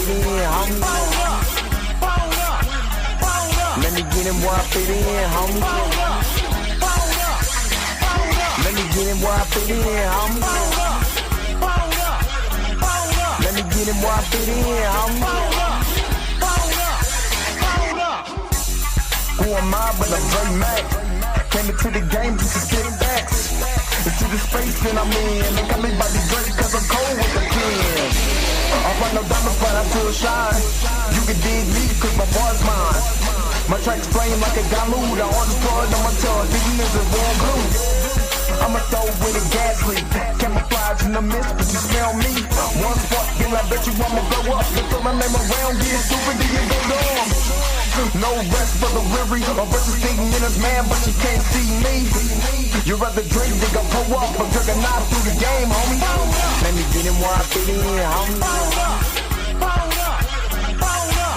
fit in, homie. Let me get him where I fit in, homie. Let me get him where I fit in, homie. Let me get him where I fit in, homie. Who am I but I'm Dre Mac? Came into the game just to spit facts. Into the space that I'm in. They call me Bobby Drake cause I'm cold with the pen. I run no diamonds but I still shine. You can dig me cause my bar's mine. My tracks flame like a Gamu. The hardest part on my tongue, thinking is a warm glue. I'ma throw with a gas leak. Camouflage in the mist, but you smell me. One spark, then I bet you I'ma blow up. Then throw my name around, get stupid, then you go dumb. No rest for the weary. A versus thinking in his man, but you can't see me. You rather drink, they gon' pull up. I'm drinking knife through the game, homie. Let me get him where I fit in, homie.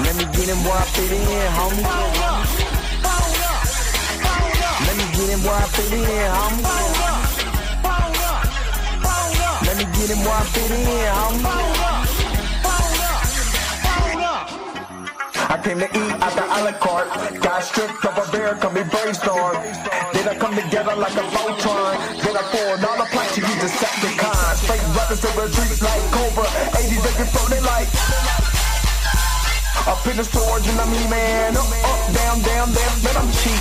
Let me get him where I fit in, homie. Let me get him where I fit in, homie. Let me get him where I fit in, homie. I came to eat out the a la carte. Got stripped of a bear, call me brainstorm. Then I come together like a Voltron. Then I poured all the plaques to use Decepticons. Fake brothers in the streets like Cobra. 80s they before they like. Up in the storage and I'm man. Up, down, down, man, I'm cheap.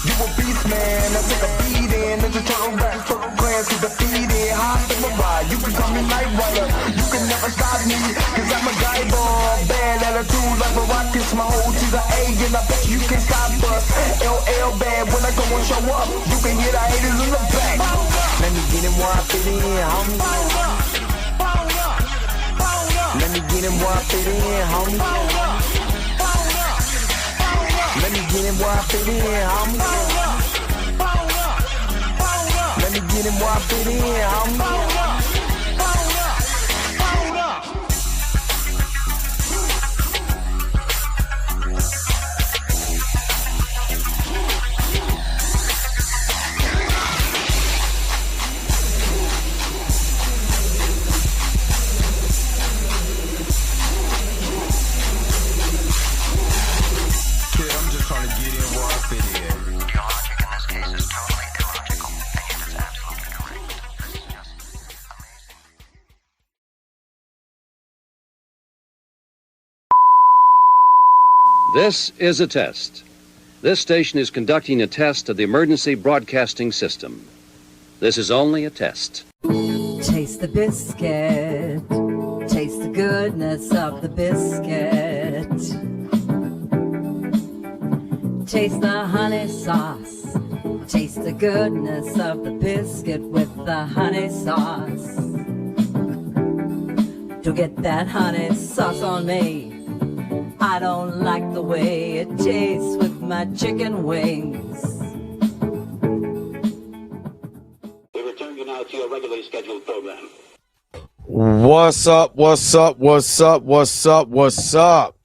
You a beast, man. I take a beat in. It's a turtle rap, turtle clans get defeated. Hot in my ride. You can call me Night Rider. You can never stop me. Cause I'm a guy ball. Bad attitude like a rocket. My whole to the A. And I bet you can stop us. LL bad when I go and show up. You can hear the haters in the back. Let me get him where I fit in, homie. Let me get him where I fit in, homie. Let me get him where I fit in, homie. Let me get him where I fit in, homie. This is a test. This station is conducting a test of the emergency broadcasting system. This is only a test. Taste the biscuit. Taste the goodness of the biscuit. Taste the honey sauce. Taste the goodness of the biscuit with the honey sauce. To get that honey sauce on me, I don't like the way it tastes with my chicken wings. We return you now to your regularly scheduled program. What's up? What's up? What's up? What's up? What's up?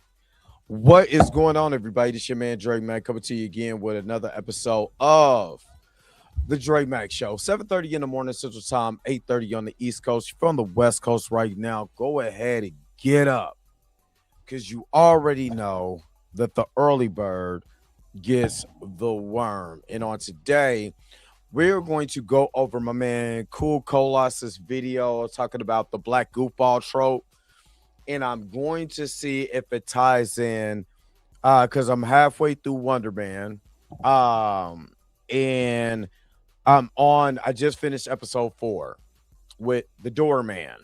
What is going on, everybody? This your man Dre Mac coming to you again with another episode of the Dre Mac Show. 7:30 in the morning Central Time, 8:30 on the East Coast. If you're on the West Coast right now, go ahead and get up. Because you already know that the early bird gets the worm. And on today, we're going to go over my man Cool Colossus video talking about the Black Goofball trope. And I'm going to see if it ties in because I'm halfway through Wonder Man. And I just finished episode 4 with the Doorman.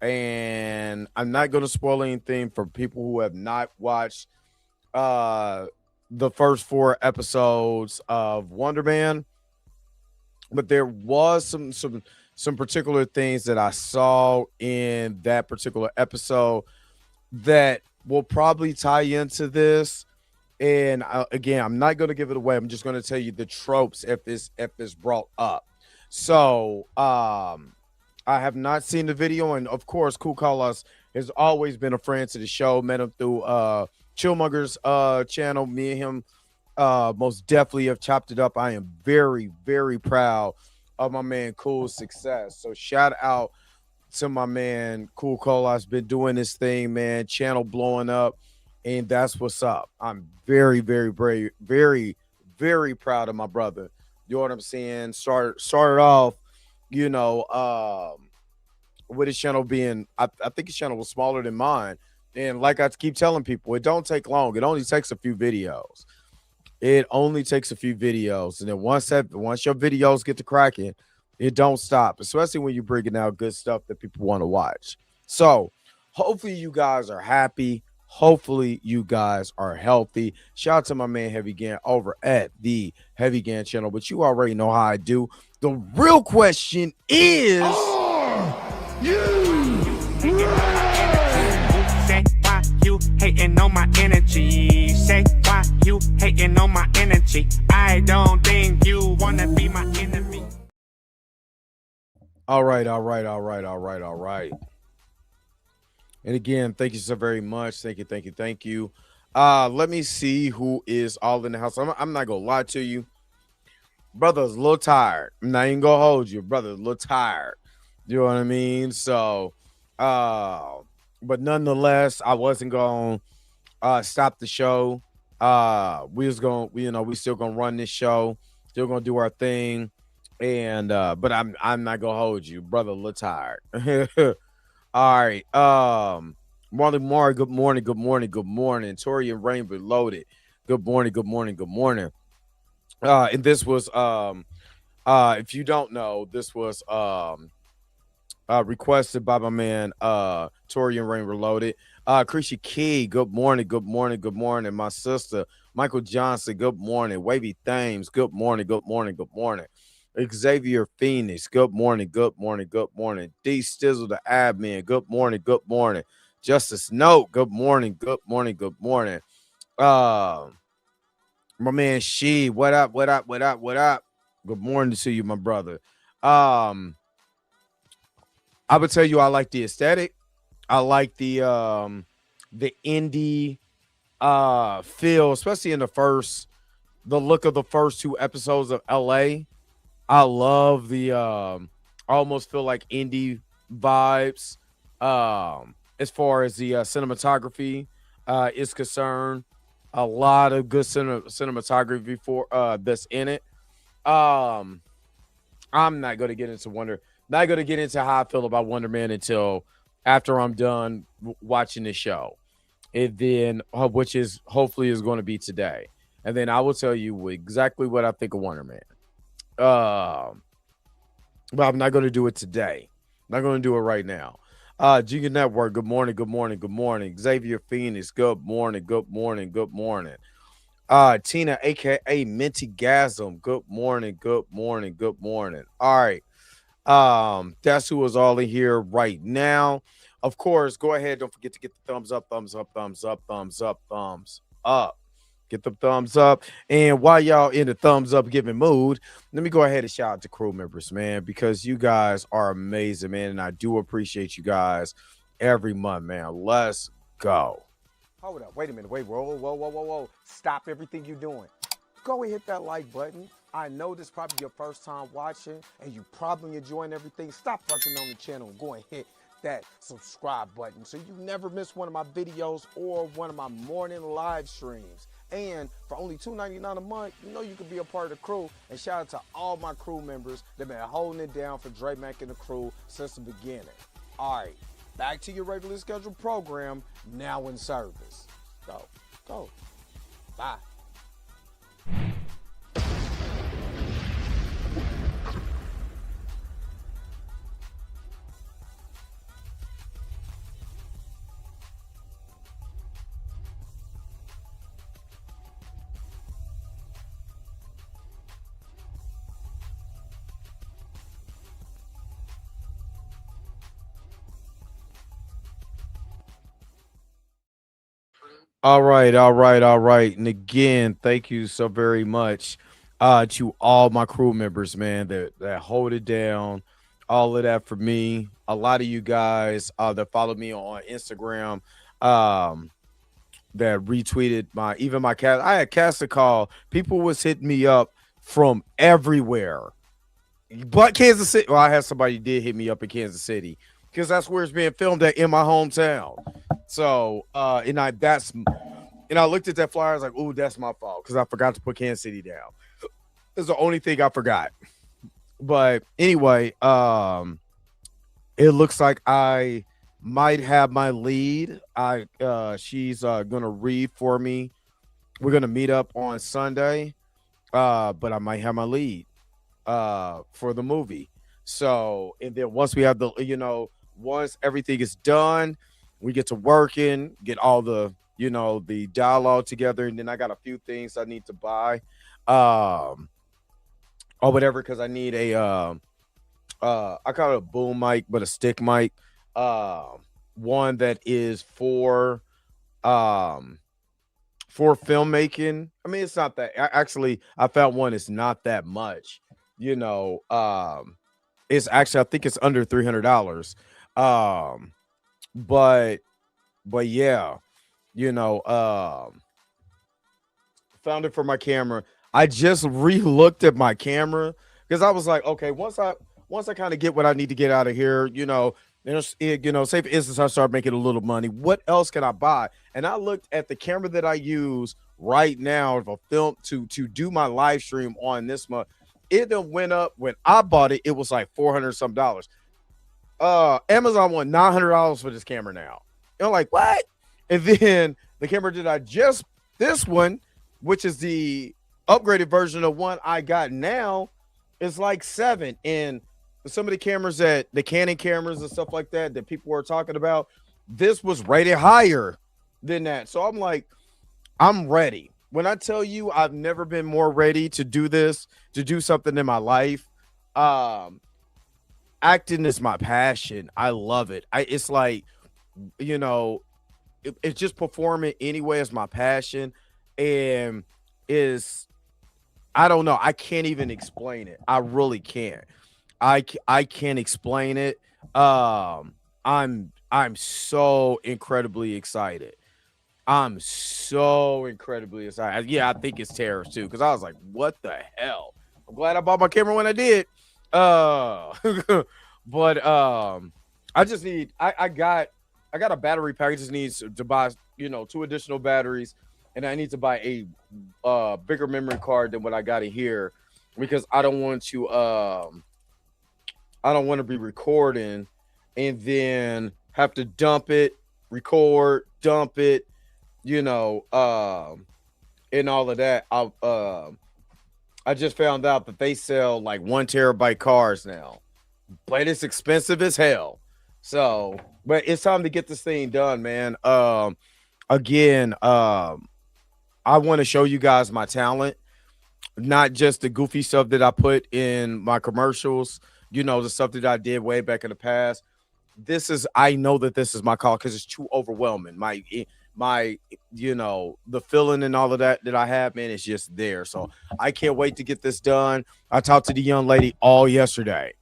And I'm not going to spoil anything for people who have not watched the first 4 episodes of Wonder Man. But there was some particular things that I saw in that particular episode that will probably tie into this. And again, I'm not going to give it away. I'm just going to tell you the tropes if it's brought up. So, I have not seen the video, and of course, Cool Colossus has always been a friend to the show. Met him through Chillmonger's channel. Me and him most definitely have chopped it up. I am very, very proud of my man Cool's success. So shout out to my man Cool Cole. I've been doing this thing, man. Channel blowing up, and that's what's up. I'm very, very, very, very, very proud of my brother. You know what I'm saying? Started off, you know, with his channel being, I think his channel was smaller than mine. And like I keep telling people, it don't take long. It only takes a few videos. It only takes a few videos, and then once your videos get to cracking, it don't stop. Especially when you're bringing out good stuff that people want to watch. So, hopefully, you guys are happy. Hopefully, you guys are healthy. Shout out to my man Heavy Gan over at the Heavy Gan channel. But you already know how I do. The real question is, Say why you hating on my energy? Say why you hating on my energy? I don't think you wanna be my enemy. all right. And again, thank you so very much. Thank you. Let me see who is all in the house. I'm not gonna lie to you. Brother's a little tired. I'm not even gonna hold you. Brother's a little tired. You know what I mean? So, but nonetheless, I wasn't gonna stop the show. We still gonna run this show, still gonna do our thing. And but I'm not gonna hold you, brother. A little tired. All right. Marley Mar, good morning. Tori and Rainbow Loaded. Good morning. And this was if you don't know, this was requested by my man Tori and Rain Reloaded. Krisha Key, good morning. My sister Michael Johnson, good morning. Wavy Thames, good morning. Xavier Phoenix, good morning. D Stizzle the admin, good morning. Justice Note, good morning. My man She, what up? Good morning to you, my brother. I would tell you I like the aesthetic. I like the indie feel, especially in the look of the first 2 episodes of LA. I love the I almost feel like indie vibes as far as the cinematography is concerned. A lot of good cinematography for that's in it. I'm not going to get into how I feel about Wonder Man until after I'm done watching the show. And then which is hopefully is going to be today. And then I will tell you exactly what I think of Wonder Man. But I'm not going to do it today. I'm not going to do it right now. Junior Network, good morning. Xavier Phoenix, good morning. Tina, aka Minty Gasm, good morning. All right. That's who is all in here right now. Of course, go ahead. Don't forget to get the thumbs up. Get the thumbs up. And while y'all in the thumbs up giving mood, let me go ahead and shout out to crew members, man, because you guys are amazing, man. And I do appreciate you guys every month, man. Let's go. Hold up. Wait a minute. Whoa. Stop everything you're doing. Go and hit that like button. I know this is probably your first time watching and you probably enjoying everything. Stop fucking on the channel and go and hit that subscribe button so you never miss one of my videos or one of my morning live streams. And for only $2.99 a month, you know you can be a part of the crew. And shout out to all my crew members that have been holding it down for Dre Mack and the crew since the beginning. All right, back to your regularly scheduled program, now in service. Go. Bye. All right. And again, thank you so very much to all my crew members, man, that hold it down. All of that for me. A lot of you guys that follow me on Instagram that retweeted my cast. I had cast a call. People was hitting me up from everywhere. But Kansas City. Well, I had somebody did hit me up in Kansas City. because that's where it's being filmed at in my hometown. So and I looked at that flyer. I was like, "Ooh, that's my fault," because I forgot to put Kansas City down. It's the only thing I forgot. But anyway, it looks like I might have my lead. She's gonna read for me. We're gonna meet up on Sunday, but I might have my lead for the movie. So, and then once we have once everything is done, we get to working, get all the the dialogue together, and then I got a few things I need to buy, or whatever, because I need a I call it a boom mic, but a stick mic, one that is for filmmaking. I mean, it's not that I found one. It's not that much, it's actually, I think it's under $300. But yeah, found it for my camera. I just re-looked at my camera because I was like, okay, once I kind of get what I need to get out of here, say for instance, I start making a little money, what else can I buy? And I looked at the camera that I use right now for film to do my live stream on this month. It then went up when I bought it. It was like $400 some. Amazon won $900 for this camera now. I'm like, what? And then the camera this one, which is the upgraded version of one I got now, is like $7. And some of the cameras the Canon cameras and stuff like that people were talking about, this was rated higher than that. So I'm like, I'm ready. When I tell you I've never been more ready to do this, to do something in my life. Acting is my passion. I love it. It's like, it's just performing anyway is my passion. And I don't know. I can't even explain it. I really can't. I can't explain it. I'm so incredibly excited. I'm so incredibly excited. Yeah, I think it's terrorist too, because I was like, what the hell? I'm glad I bought my camera when I did. But I just need I got a battery pack. I just need to buy 2 additional batteries, and I need to buy a bigger memory card than what I got in here, because I don't want to be recording and then have to dump it, record, dump it, and all of that. I just found out that they sell like 1 terabyte cards now, but it's expensive as hell. So, but it's time to get this thing done, man. Again, I want to show you guys my talent, not just the goofy stuff that I put in my commercials, the stuff that I did way back in the past. I know that this is my call because it's too overwhelming. My the feeling and all of that I have, man, is just there. So I can't wait to get this done. I talked to the young lady all yesterday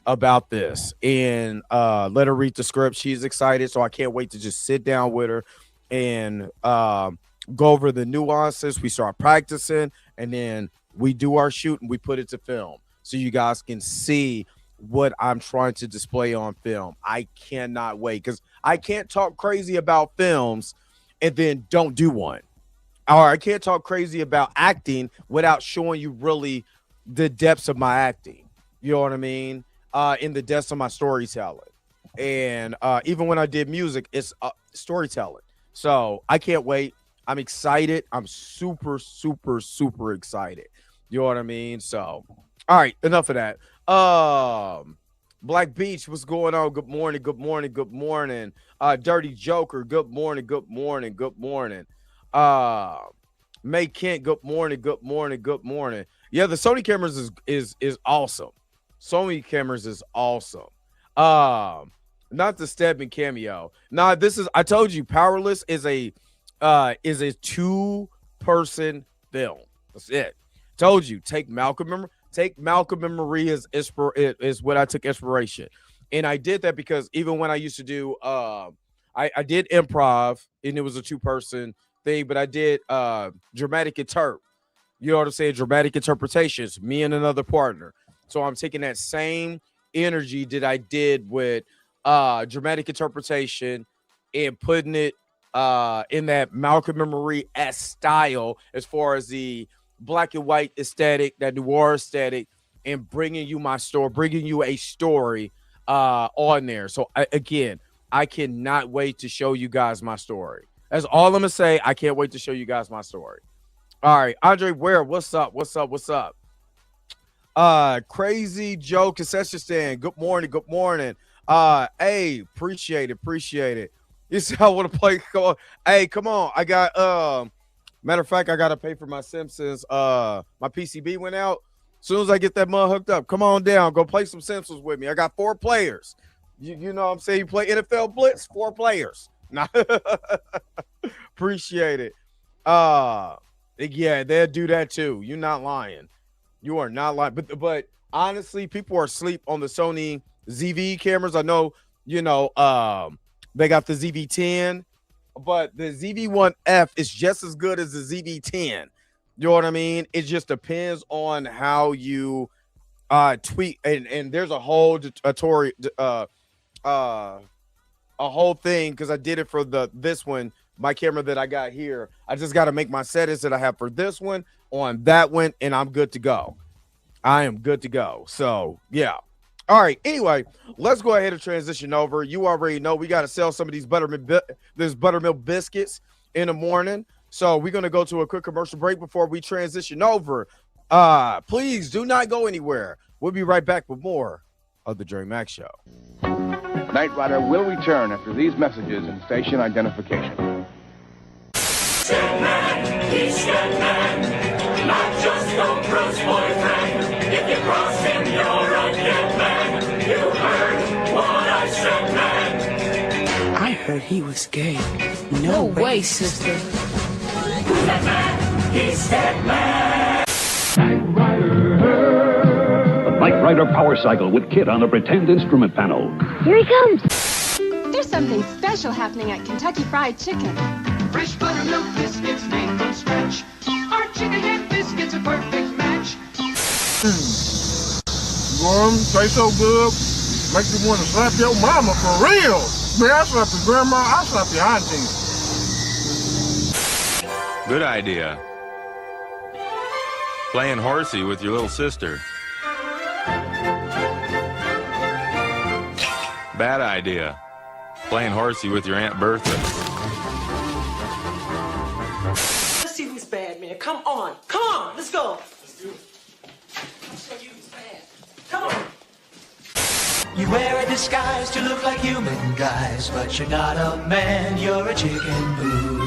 about this and let her read the script. She's excited, so I can't wait to just sit down with her and go over the nuances. We start practicing, and then we do our shoot and we put it to film so you guys can see what I'm trying to display on film. I cannot wait, because I can't talk crazy about films and then don't do one. Or I can't talk crazy about acting without showing you really the depths of my acting. You know what I mean? In the depths of my storytelling. And even when I did music, it's storytelling. So I can't wait. I'm excited. I'm super, super, super excited. You know what I mean? So, all right, enough of that. Black Beach, what's going on? Good morning, good morning, good morning. Dirty Joker, good morning, good morning, good morning. May Kent, good morning, good morning, good morning. Yeah, the Sony cameras is awesome. Sony cameras is awesome. Not the Stedman cameo. Nah, I told you, Powerless is a 2-person film. That's it. Told you, take Malcolm and Marie is what I took inspiration. And I did that because even when I used to do I did improv, and it was a 2-person thing, but I did dramatic interp. You know what I'm saying? Dramatic interpretations, me and another partner. So I'm taking that same energy that I did with dramatic interpretation and putting it in that Malcolm and Marie-esque style as far as the black and white aesthetic, that noir aesthetic, and bringing you my story, bringing you a story on there. So again, I cannot wait to show you guys my story. That's all I'm gonna say. I can't wait to show you guys my story. All right, Andre Ware, what's up? What's up? What's up? Crazy Joe concession stand. Good morning. Good morning. Hey, appreciate it. You see, I want to play. Hey, come on. I got matter of fact, I gotta pay for my Simpsons. My PCB went out. As soon as I get that mug hooked up, come on down. Go play some Simpsons with me. I got 4 players. You know what I'm saying? You play NFL Blitz, 4 players. Appreciate it. Yeah, they'll do that too. You're not lying. You are not lying. But honestly, people are asleep on the Sony ZV cameras. I know, they got the ZV-10, but the ZV-1F is just as good as the ZV-10. You know what I mean? It just depends on how you tweak. And there's a whole tutorial, a whole thing, because I did it for this one, my camera that I got here. I just got to make my settings that I have for this one on that one, and I'm good to go. I am good to go. So yeah. All right. Anyway, let's go ahead and transition over. You already know we got to sell some of these buttermilk biscuits in the morning. So we're going to go to a quick commercial break before we transition over. Please do not go anywhere. We'll be right back with more of the Jerry Mack Show. Knight Rider will return after these messages and station identification. Stedman, he's Stedman, not just Oprah's boyfriend. If you cross him, you're a dead man. You heard what I said, man. I heard he was gay. No way, sister. Who's that man? He's Stedman. Knight Rider. The Knight Rider Power Cycle with Kit on a pretend instrument panel. Here he comes. There's something special happening at Kentucky Fried Chicken. Fresh buttermilk biscuits made from scratch. Our chicken head biscuits a perfect match. Warm, taste so good, make you want to slap your mama for real. Man, I slap your grandma, I slap your auntie. Good idea. Playing horsey with your little sister. Bad idea. Playing horsey with your Aunt Bertha. Let's see who's bad, man. Come on, let's go. Let's do it. Let's show you who's bad. Come on. You wear a disguise to look like human guys, but you're not a man, you're a chicken boo.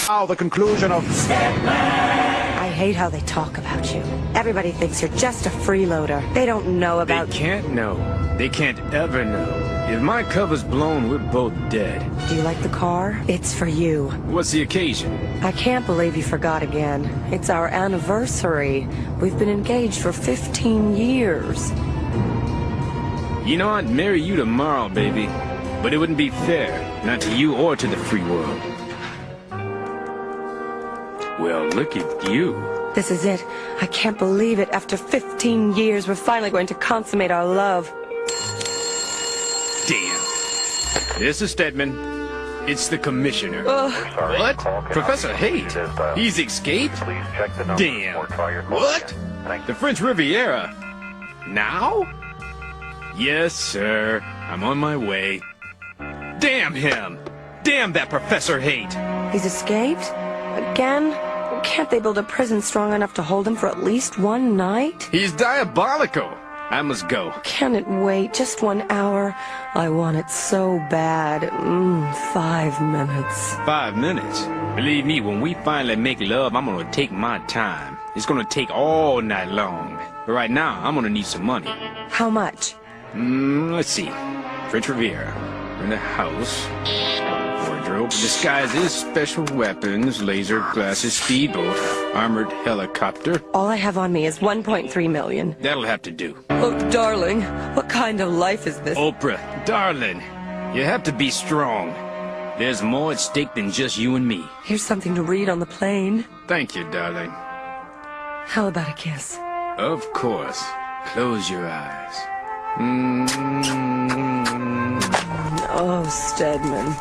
Now the conclusion of I hate how they talk about you. Everybody thinks you're just a freeloader. They don't know about... They can't know. They can't ever know. If my cover's blown, we're both dead. Do you like the car? It's for you. What's the occasion? I can't believe you forgot again. It's our anniversary. We've been engaged for 15 years. You know, I'd marry you tomorrow, baby. But it wouldn't be fair. Not to you or to the free world. Well, look at you. This is it. I can't believe it. After 15 years, we're finally going to consummate our love. Damn. This is Stedman. It's the commissioner. What? Professor Haight? He's escaped? Damn. What? The French Riviera? Now? Yes, sir. I'm on my way. Damn him! Damn that Professor Haight! He's escaped? Again? Can't they build a prison strong enough to hold him for at least one night? He's diabolical! I must go. Can it wait just 1 hour? I want it so bad. 5 minutes. 5 minutes? Believe me, when we finally make love, I'm gonna take my time. It's gonna take all night long. But right now, I'm gonna need some money. How much? Let's see. French Riviera. In the house. Wardrobe. Disguises, special weapons, laser glasses, speedboat, armored helicopter. All I have on me is 1.3 million. That'll have to do. Oh, darling, what kind of life is this? Oprah, darling, you have to be strong. There's more at stake than just you and me. Here's something to read on the plane. Thank you, darling. How about a kiss? Of course. Close your eyes. Oh, Stedman.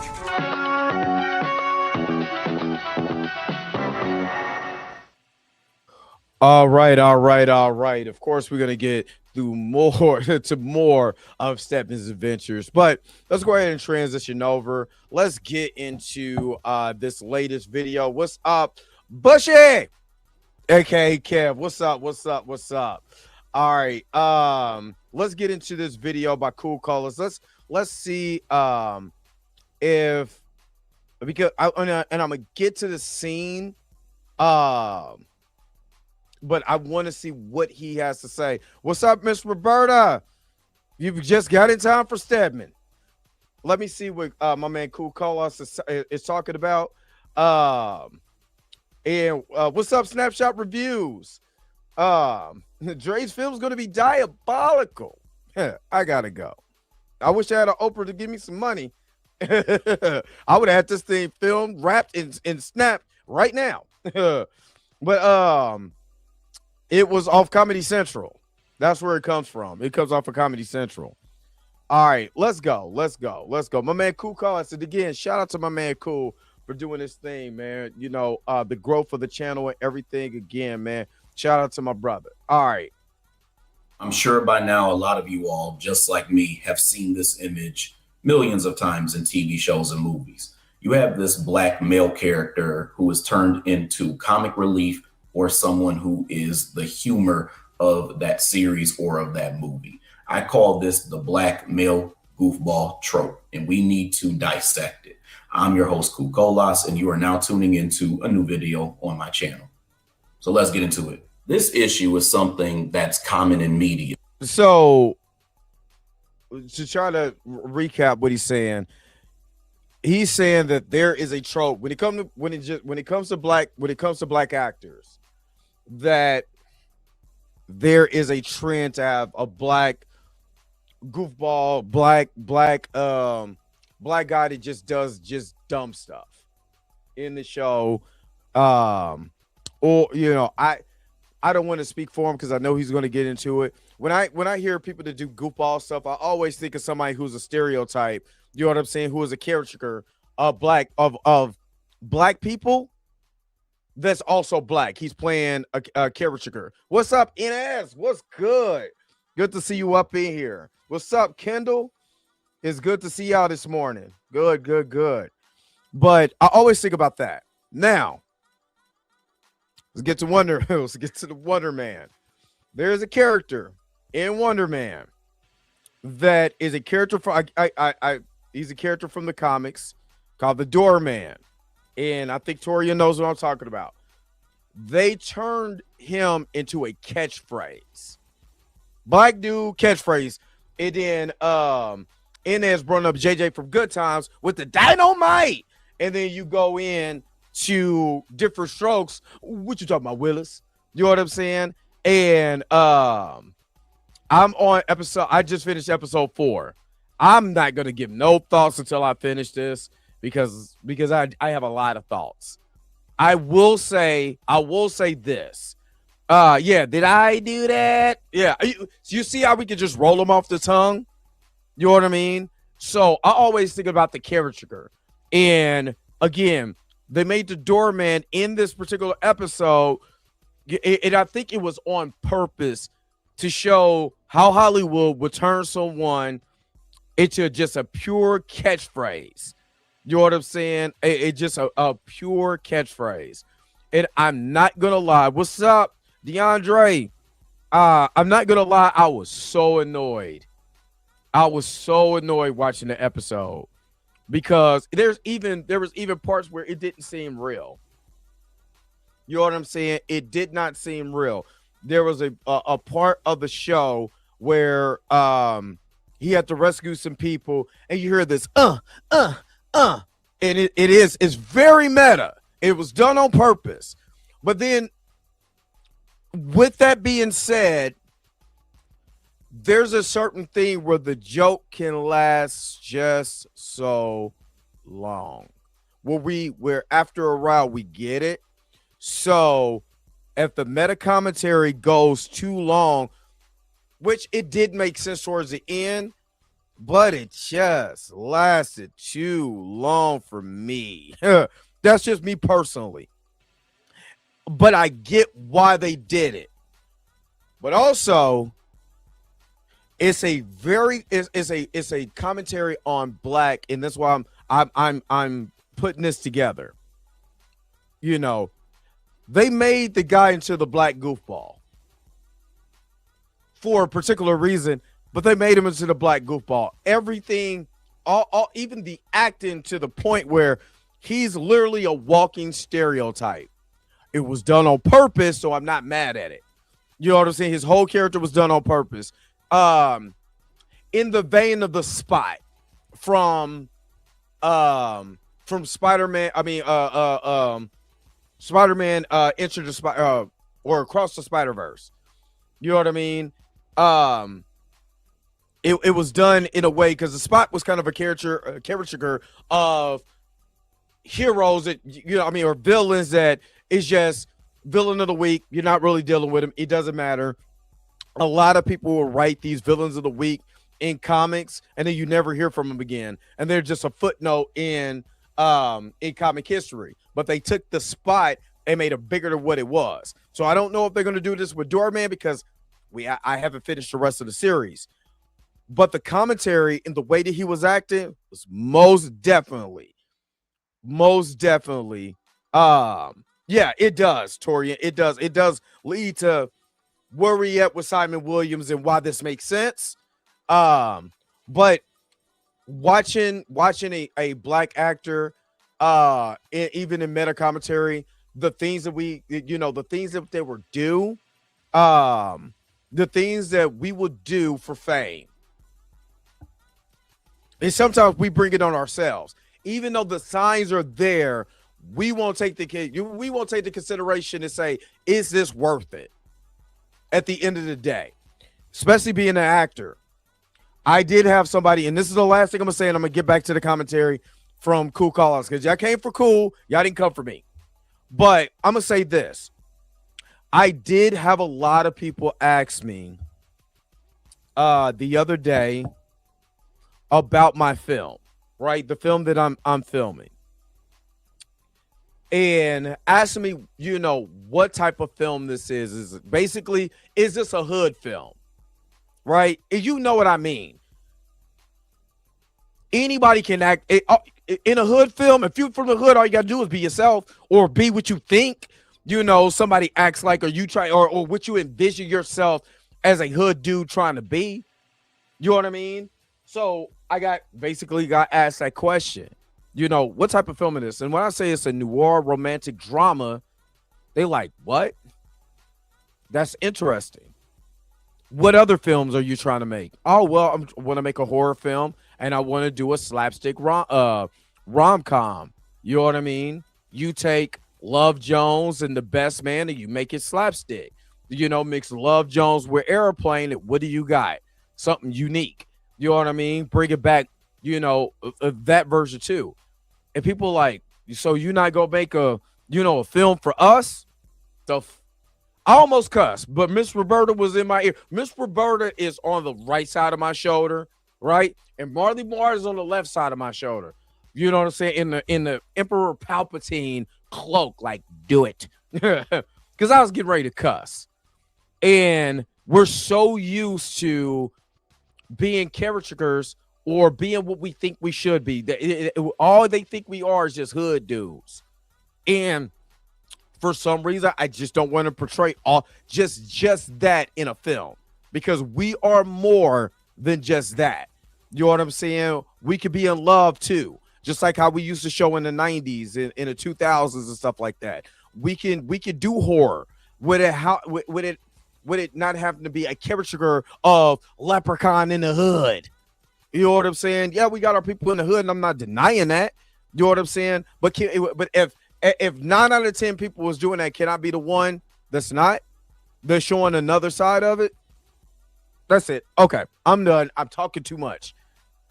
All right. Of course, we're gonna get through more to more of Steppen's adventures, but let's go ahead and transition over. Let's get into this latest video. What's up, Bushy? aka Kev? What's up? All right. Let's get into this video by Cool Colors. Let's see if because I'm gonna get to the scene. But I want to see what he has to say. What's up, Miss Roberta? You've just got in time for Stedman. Let me see what my man Cool Colos is talking about. And what's up, Snapshot Reviews? Dre's film's going to be diabolical. I got to go. I wish I had an Oprah to give me some money. I would have had this thing filmed, wrapped, and snapped right now. But it was off Comedy Central. That's where it comes from. It comes off of Comedy Central. All right, let's go. My man Cool Call. I said again, shout out to my man Cool for doing this thing, man. You know, the growth of the channel and everything again, man. Shout out to my brother. All right. I'm sure by now a lot of you all, just like me, have seen this image millions of times in TV shows and movies. You have this black male character who is turned into comic relief or someone who is the humor of that series or of that movie. I call this the black male goofball trope, and we need to dissect it. I'm your host, Kukolas, and you are now tuning into a new video on my channel. So let's get into it. This issue is something that's common in media. So to try to recap what he's saying that there is a trope when it comes to black actors, that there is a trend to have a black goofball, black guy that just does dumb stuff in the show. Or you know, I don't want to speak for him because I know he's going to get into it. When I hear people that do goofball stuff, I always think of somebody who's a stereotype. You know what I'm saying? Who is a caricature of black people that's also black. He's playing a caricature. What's up, Inez? What's good? Good to see you up in here. What's up, Kendall? It's good to see y'all this morning. Good. But I always think about that. Now, let's get to the Wonder Man. There is a character in Wonder Man that is a character from he's a character from the comics called the Doorman. And I think Toria knows what I'm talking about. They turned him into a catchphrase. Black dude catchphrase. And then Inez brought up JJ from Good Times with the dynamite. And then you go in to Different Strokes. What you talking about, Willis? You know what I'm saying? And I'm on I just finished episode 4. I'm not gonna give no thoughts until I finish this because I have a lot of thoughts. I will say this. Yeah, did I do that? Yeah. You see how we can just roll them off the tongue? You know what I mean? So I always think about the caricature. And again, they made the Doorman in this particular episode, and I think it was on purpose to show how Hollywood would turn someone into just a pure catchphrase. You know what I'm saying? It's just a pure catchphrase. And I'm not going to lie. What's up, DeAndre? I'm not going to lie. I was so annoyed. Watching the episode because there was even parts where it didn't seem real. You know what I'm saying? It did not seem real. There was a part of the show where he had to rescue some people, and you hear this and it's very meta. It was done on purpose. But then with that being said, there's a certain thing where the joke can last just so long. Where after a while we get it. So if the meta commentary goes too long, which it did make sense towards the end, but it just lasted too long for me. That's just me personally. But I get why they did it. But also, it's a commentary on black, and that's why I'm putting this together. You know, they made the guy into the black goofball for a particular reason, but they made him into the black goofball. Everything, all even the acting, to the point where he's literally a walking stereotype. It was done on purpose, so I'm not mad at it. You know what I'm saying? His whole character was done on purpose. In the vein of the Spot from Spider-Man, Spider-Man Enter the or Across the Spider-Verse. You know what I mean? It was done in a way because the Spot was kind of a caricature of heroes that, or villains that is just villain of the week. You're not really dealing with him. It doesn't matter. A lot of people will write these villains of the week in comics, and then you never hear from them again. And they're just a footnote in comic history. But they took the Spot and made it bigger than what it was. So I don't know if they're going to do this with Doorman because I haven't finished the rest of the series. But the commentary and the way that he was acting was most definitely. Yeah, it does, Torian. It does lead to where we at with Simon Williams and why this makes sense. But watching a black actor, even in meta commentary, the things that the things that they were do, the things that we would do for fame. And sometimes we bring it on ourselves. Even though the signs are there, we won't take the consideration to say, is this worth it? At the end of the day, especially being an actor, I did have somebody, and this is the last thing I'm gonna say, and I'm gonna get back to the commentary from Cool Call-Outs because y'all came for Cool, y'all didn't come for me. But I'm gonna say this: I did have a lot of people ask me the other day about my film, right? The film that I'm filming. And asking me, what type of film this is. Is this a hood film? Right? And you know what I mean. Anybody can act in a hood film. If you're from the hood, all you gotta do is be yourself or be what you think, somebody acts like, or you try, or what you envision yourself as a hood dude trying to be. You know what I mean? So I got asked that question. What type of film it is? And when I say it's a noir romantic drama, they like, what? That's interesting. What other films are you trying to make? Oh, well, I want to make a horror film, and I want to do a slapstick rom-com. You know what I mean? You take Love Jones and The Best Man, and you make it slapstick. Mix Love Jones with Airplane, and what do you got? Something unique. You know what I mean? Bring it back, that version too. And people like, so you're not gonna make a film for us? So I almost cussed, but Miss Roberta was in my ear. Miss Roberta is on the right side of my shoulder, right? And Marley Marr is on the left side of my shoulder. You know what I'm saying? In the Emperor Palpatine cloak, like, do it. Because I was getting ready to cuss. And we're so used to being caricatures or being what we think we should be. All they think we are is just hood dudes. And for some reason, I just don't want to portray just that in a film, because we are more than just that. You know what I'm saying? We could be in love too, just like how we used to show in the 90s, in the 2000s and stuff like that. We can do horror with it not having to be a caricature of Leprechaun in the hood. You know what I'm saying? Yeah, we got our people in the hood, and I'm not denying that. You know what I'm saying? But if 9 out of 10 people was doing that, can I be the one that's not? They're showing another side of it. That's it. Okay, I'm done. I'm talking too much.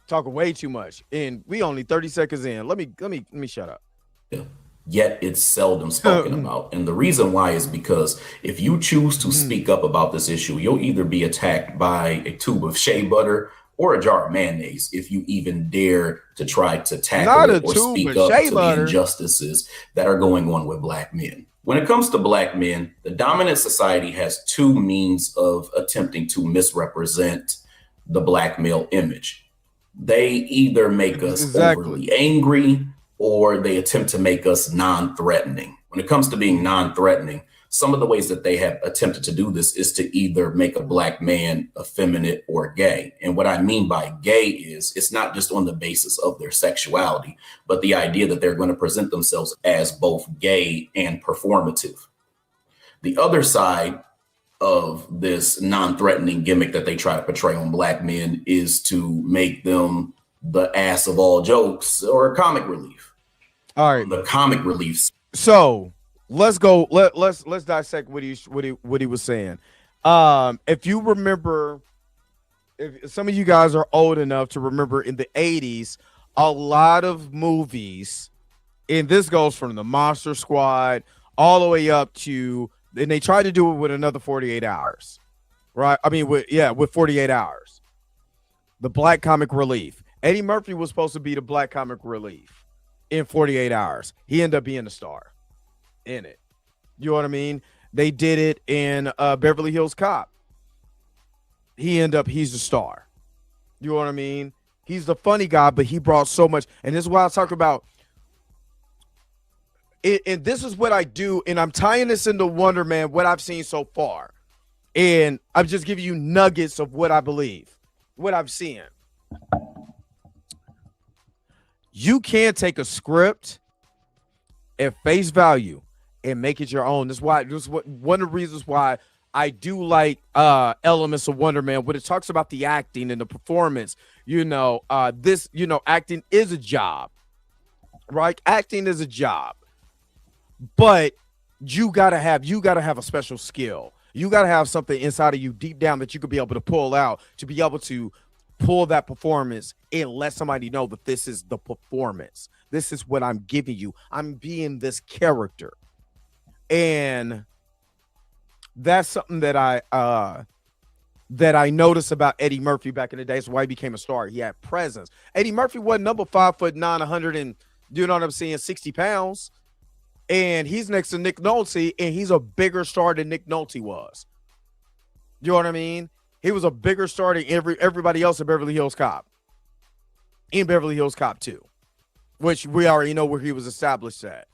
Talking way too much. And we only 30 seconds in. Let me shut up. Yeah. yet it's seldom spoken about. And the reason why is because if you choose to speak up about this issue, you'll either be attacked by a tube of shea butter or a jar of mayonnaise if you even dare to try to tackle it or speak up to the injustices that are going on with black men. When it comes to black men, the dominant society has two means of attempting to misrepresent the black male image. They either make us overly angry or they attempt to make us non-threatening. When it comes to being non-threatening, some of the ways that they have attempted to do this is to either make a black man effeminate or gay. And what I mean by gay is it's not just on the basis of their sexuality, but the idea that they're going to present themselves as both gay and performative. The other side of this non-threatening gimmick that they try to portray on black men is to make them the ass of all jokes or comic relief. All right. The comic relief. So let's go. Let's dissect what he was saying. If you remember, if some of you guys are old enough to remember in the 80s, a lot of movies, and this goes from the Monster Squad all the way up to, and they tried to do it with another 48 hours, right? I mean, with 48 hours. The Black Comic Relief. Eddie Murphy was supposed to be the Black Comic Relief in 48 hours. He ended up being a star in it. You know what I mean? They did it in Beverly Hills Cop. He's a star. You know what I mean? He's the funny guy, but he brought so much. And this is why I talk about it. And this is what I do. And I'm tying this into Wonder Man, what I've seen so far. And I'm just giving you nuggets of what I believe, what I've seen. You can't take a script at face value and make it your own. This is one of the reasons why I do like elements of Wonder Man when it talks about the acting and the performance. Acting is a job, right? Acting is a job, but you gotta have a special skill. You gotta have something inside of you deep down that you could be able to pull out to be able to pull that performance and let somebody know that this is the performance. This is what I'm giving you. I'm being this character. And that's something that I noticed about Eddie Murphy back in the days. Why he became a star. He had presence. Eddie Murphy wasn't number 5'9", 100 and, you know what I'm saying, 60 pounds. And he's next to Nick Nolte, and he's a bigger star than Nick Nolte was. You know what I mean? He was a bigger star than everybody else in Beverly Hills Cop. In Beverly Hills Cop 2, which we already know where he was established at.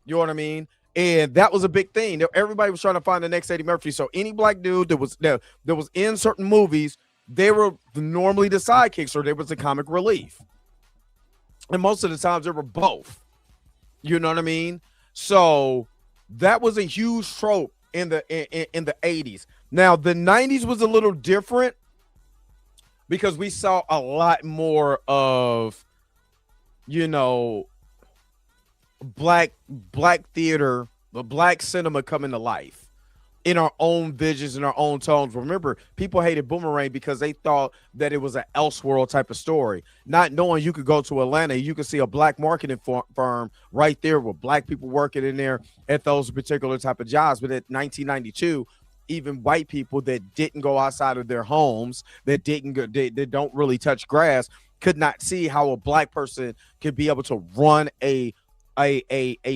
You know what I mean? And that was a big thing. Everybody was trying to find the next Eddie Murphy. So any black dude that was in certain movies, they were normally the sidekicks or they was the comic relief. And most of the times they were both. You know what I mean? So that was a huge trope in the 80s. Now the 90s was a little different because we saw a lot more of, black theater, the black cinema coming to life in our own visions and our own tones. Remember, people hated Boomerang because they thought that it was an Elseworld type of story, not knowing you could go to Atlanta, you could see a black marketing firm right there with black people working in there at those particular type of jobs. But at 1992, even white people that didn't go outside of their homes, that don't really touch grass, could not see how a black person could be able to run a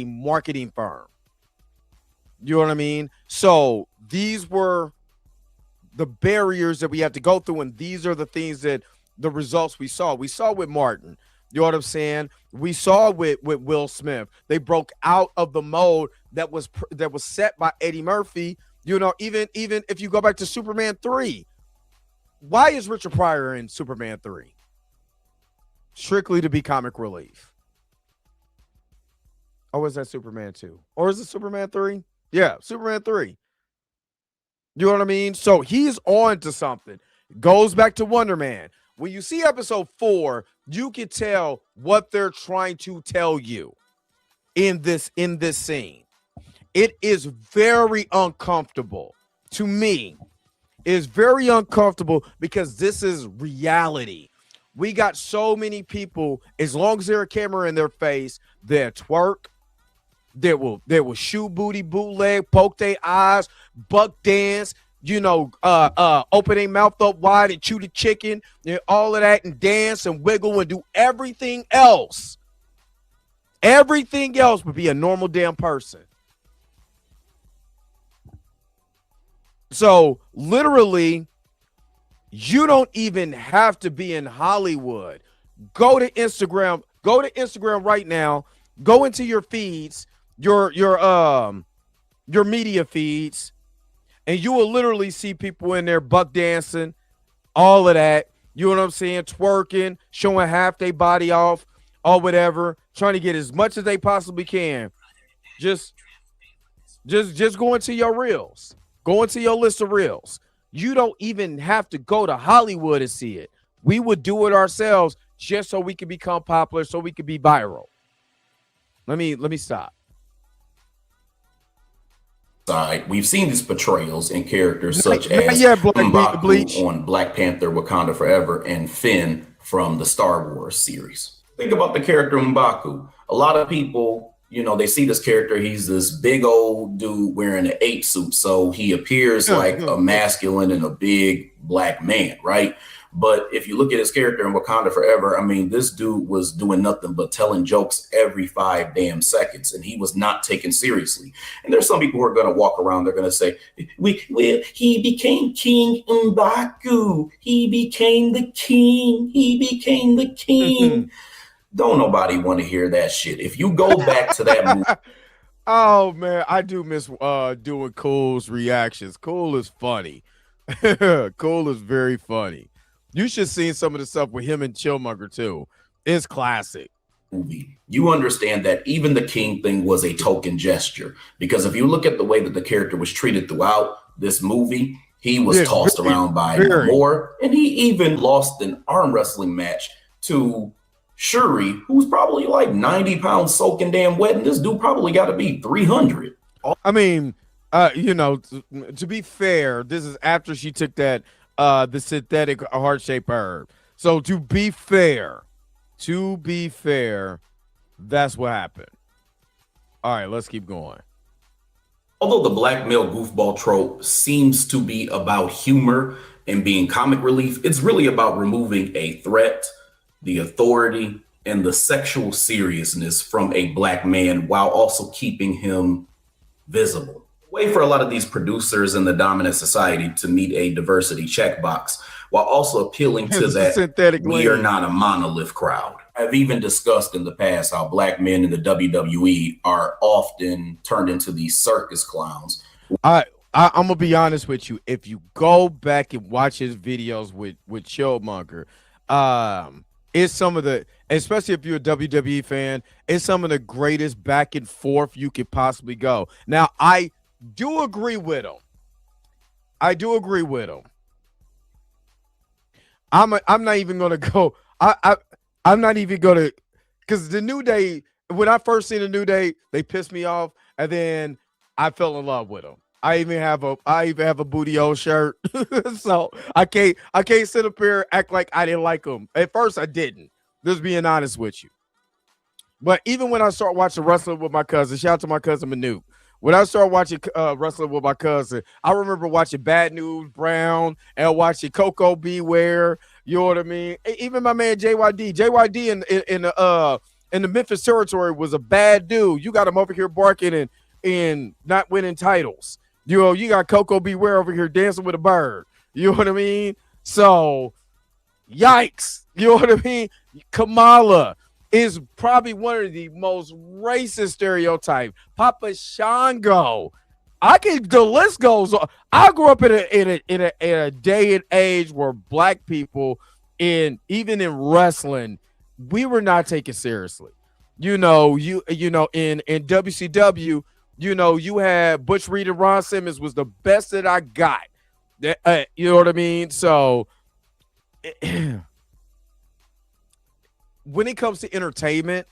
marketing firm. You know what I mean? So these were the barriers that we had to go through, and these are the things that the results we saw. We saw with Martin. You know what I'm saying? We saw with Will Smith. They broke out of the mold that was set by Eddie Murphy. Even if you go back to Superman 3, why is Richard Pryor in Superman 3? Strictly to be comic relief. Or was that Superman 2? Or is it Superman 3? Yeah, Superman 3. You know what I mean? So he's on to something. Goes back to Wonder Man. When you see episode 4, you can tell what they're trying to tell you in this scene. It is very uncomfortable to me. It is very uncomfortable because this is reality. We got so many people, as long as there's a camera in their face, they'll twerk, There will shoe booty, bootleg, poke their eyes, buck dance, open their mouth up wide and chew the chicken, and all of that, and dance and wiggle and do everything else. Everything else would be a normal damn person. So literally, you don't even have to be in Hollywood. Go to Instagram. Go to Instagram right now. Go into your feeds, your media feeds, and you will literally see people in there buck dancing, all of that. You know what I'm saying? Twerking, showing half their body off, or whatever, trying to get as much as they possibly can. Just go into your reels. Go into your list of reels. You don't even have to go to Hollywood to see it. We would do it ourselves just so we can become popular, so we can be viral. Let me stop. We've seen these portrayals in characters such as M'Baku on Black Panther Wakanda Forever and Finn from the Star Wars series. Think about the character M'Baku. A lot of people, they see this character. He's this big old dude wearing an ape suit. So he appears like a masculine and a big black man, right? But if you look at his character in Wakanda Forever, I mean, this dude was doing nothing but telling jokes every 5 damn seconds, and he was not taken seriously. And there's some people who are going to walk around, they're going to say, he became King M'Baku. He became the king. He became the king. Don't nobody want to hear that shit. If you go back to that movie. Oh, man, I do miss doing Cool's reactions. Cool is funny. Cool is very funny. You should see some of the stuff with him and Chillmonger too. It's classic. You understand that even the king thing was a token gesture, because if you look at the way that the character was treated throughout this movie, he was tossed around by Namor, and he even lost an arm wrestling match to Shuri, who's probably like 90 pounds soaking damn wet, and this dude probably got to be 300. I mean, to be fair, this is after she took that the synthetic heart-shaped herb. So to be fair, that's what happened. All right, let's keep going. Although the black male goofball trope seems to be about humor and being comic relief, it's really about removing a threat, the authority, and the sexual seriousness from a black man while also keeping him visible. Way for a lot of these producers in the dominant society to meet a diversity checkbox while also appealing to that we are not a monolith crowd. I've even discussed in the past how black men in the WWE are often turned into these circus clowns. I'm gonna be honest with you. If you go back and watch his videos with Chillmonger, it's some of the, especially if you're a WWE fan, it's some of the greatest back and forth you could possibly go. Now, I do agree with him. I'm not even gonna go. I'm not even gonna, because the New Day, when I first seen the New Day, they pissed me off, and then I fell in love with them. I even have a booty hole shirt, so I can't sit up here act like I didn't like them. At first, I didn't. Just being honest with you. But even when I start watching wrestling with my cousin, shout out to my cousin Manute. When I started watching wrestling with my cousin, I remember watching Bad News Brown and watching Coco Beware. You know what I mean? Even my man JYD. JYD in the Memphis territory was a bad dude. You got him over here barking and not winning titles. You got Coco Beware over here dancing with a bird. You know what I mean? So, yikes. You know what I mean? Kamala is probably one of the most racist stereotypes. Papa Shango. The list goes on. I grew up in a day and age where black people even in wrestling, we were not taken seriously. In WCW, you had Butch Reed and Ron Simmons was the best that I got. You know what I mean? So when it comes to entertainment,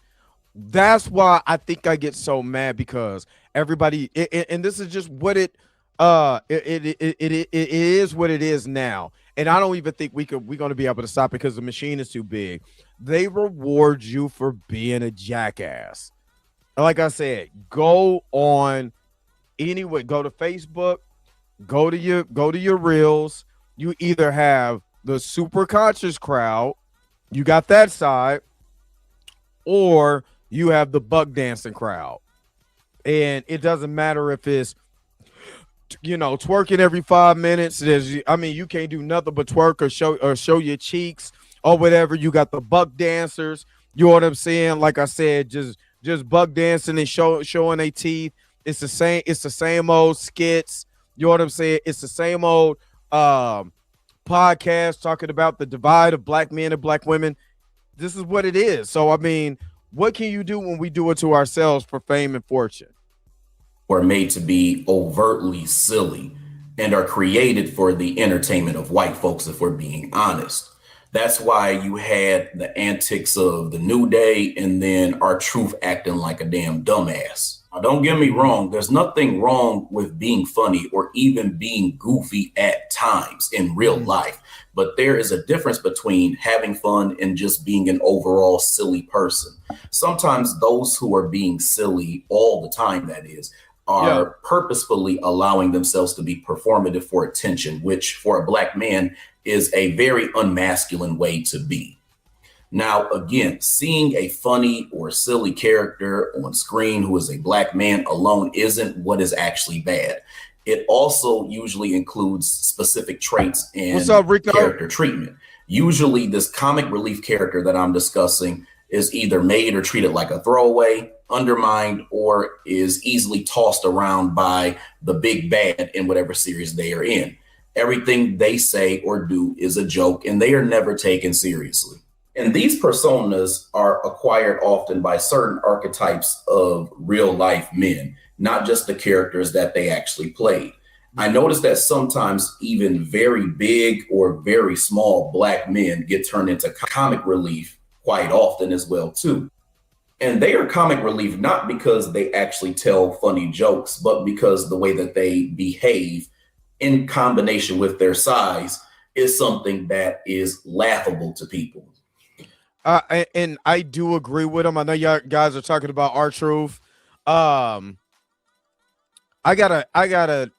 that's why I think I get so mad, because everybody, and this is just what it is what it is now. And I don't even think we're going to be able to stop because the machine is too big. They reward you for being a jackass. like I said, go on anyway. Go to Facebook. Go to your reels. You either have the super conscious crowd, you got that side, or you have the buck dancing crowd. And it doesn't matter if it's, twerking every 5 minutes. You can't do nothing but twerk or show your cheeks or whatever. You got the buck dancers. You know what I'm saying? Like I said, just buck dancing and showing their teeth. It's the same old skits. You know what I'm saying? It's the same old podcast talking about the divide of black men and black women. This is what it is. So, I mean, what can you do when we do it to ourselves for fame and fortune? Are made to be overtly silly and are created for the entertainment of white folks, if we're being honest. That's why you had the antics of the New Day and then our Troupe acting like a damn dumbass. Now, don't get me wrong. There's nothing wrong with being funny or even being goofy at times in real life. But there is a difference between having fun and just being an overall silly person. Sometimes those who are being silly all the time, that is, are purposefully allowing themselves to be performative for attention, which for a black man is a very unmasculine way to be. Now, again, seeing a funny or silly character on screen who is a black man alone isn't what is actually bad. It also usually includes specific traits and character treatment. Usually this comic relief character that I'm discussing is either made or treated like a throwaway, undermined, or is easily tossed around by the big bad in whatever series they are in. Everything they say or do is a joke, and they are never taken seriously. And these personas are acquired often by certain archetypes of real life men, not just the characters that they actually played. I noticed that sometimes even very big or very small black men get turned into comic relief quite often as well, too. And they are comic relief not because they actually tell funny jokes, but because the way that they behave in combination with their size is something that is laughable to people. And I do agree with him. I know y'all guys are talking about R-Truth. I gotta,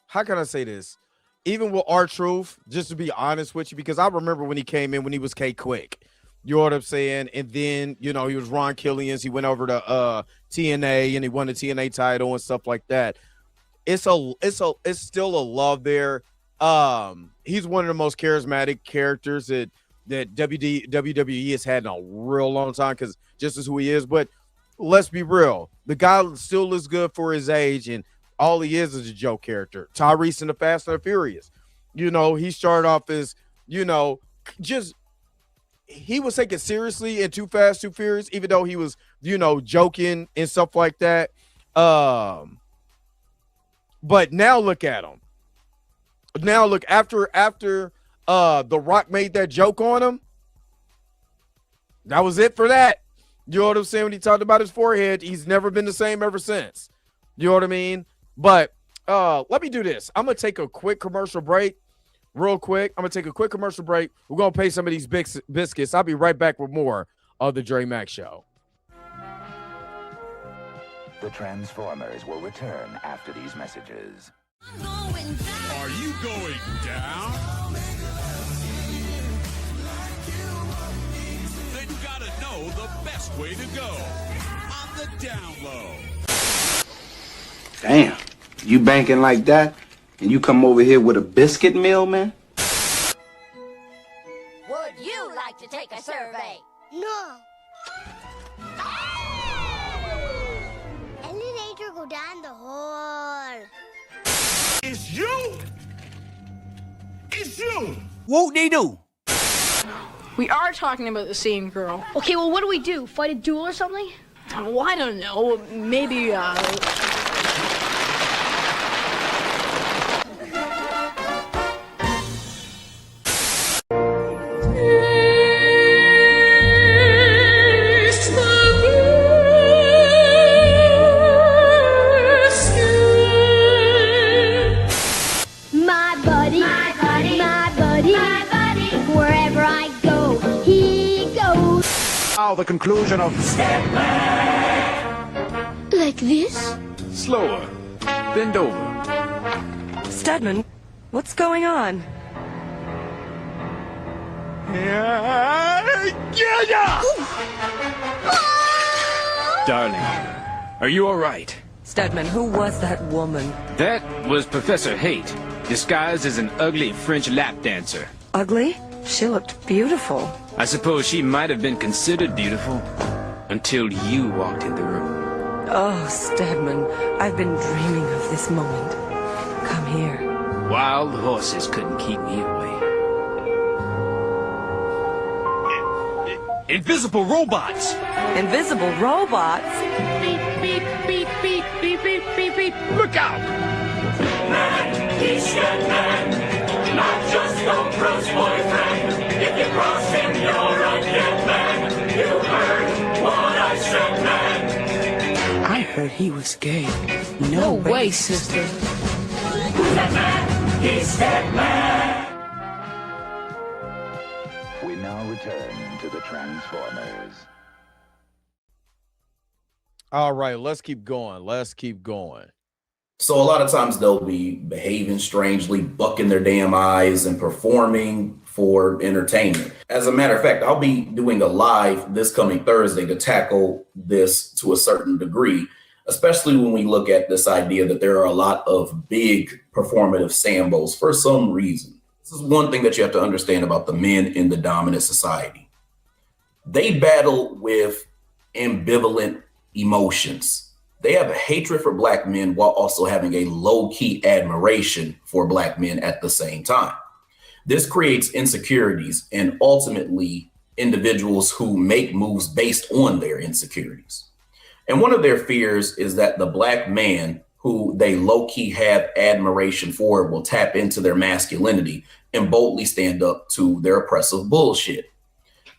how can I say this? Even with R-Truth, just to be honest with you, because I remember when he came in when he was K-Quick. You know what I'm saying? And then, he was Ron Killian's. He went over to TNA and he won the TNA title and stuff like that. It's still a love there. He's one of the most charismatic characters that WWE has had in a real long time, because just as who he is. But let's be real, the guy still looks good for his age, and all he is a joke character. Tyrese in the Fast and the Furious, he started off as he was taken seriously in Too Fast, Too Furious, even though he was joking and stuff like that. But now look at him. Now look, after The Rock made that joke on him, that was it for that. You know what I'm saying? When he talked about his forehead, he's never been the same ever since. You know what I mean? But let me do this. I'm gonna take a quick commercial break, real quick. I'm gonna take a quick commercial break. We're gonna pay some of these biscuits. I'll be right back with more of the Dre Mack Show. The Transformers will return after these messages. Are you going down? Then you gotta know the best way to go. On the down low. Damn, you banking like that, and you come over here with a biscuit meal, man? Would you like to take a survey? No. Elevator go down the hall. It's you! It's you! Whoop they do? We are talking about the same girl. Okay, well, what do we do? Fight a duel or something? Well, I don't know. Maybe, the conclusion of Like this? Slower. Bend over. Stedman, what's going on? Darling, are you all right? Stedman, who was that woman? That was Professor Haight, disguised as an ugly French lap dancer. Ugly? She looked beautiful. I suppose she might have been considered beautiful until you walked in the room. Oh, Stedman, I've been dreaming of this moment. Come here. Wild horses couldn't keep me away. Invisible robots! Invisible robots? Beep, beep, beep, beep, beep, beep, beep, beep. Look out! Man, he's Stedman, not just old Bruce's boyfriend. If you cross him, you're a dead man. You heard what I said, man. I heard he was gay. No way, sister. Who's that man? He's Stedman. We now return to the Transformers. All right, let's keep going. Let's keep going. So a lot of times they'll be behaving strangely, bucking their damn eyes and performing for entertainment. As a matter of fact, I'll be doing a live this coming Thursday to tackle this to a certain degree, especially when we look at this idea that there are a lot of big performative Sambos for some reason. This is one thing that you have to understand about the men in the dominant society. They battle with ambivalent emotions. They have a hatred for black men while also having a low-key admiration for black men at the same time. This creates insecurities and ultimately individuals who make moves based on their insecurities. And one of their fears is that the black man who they low-key have admiration for will tap into their masculinity and boldly stand up to their oppressive bullshit.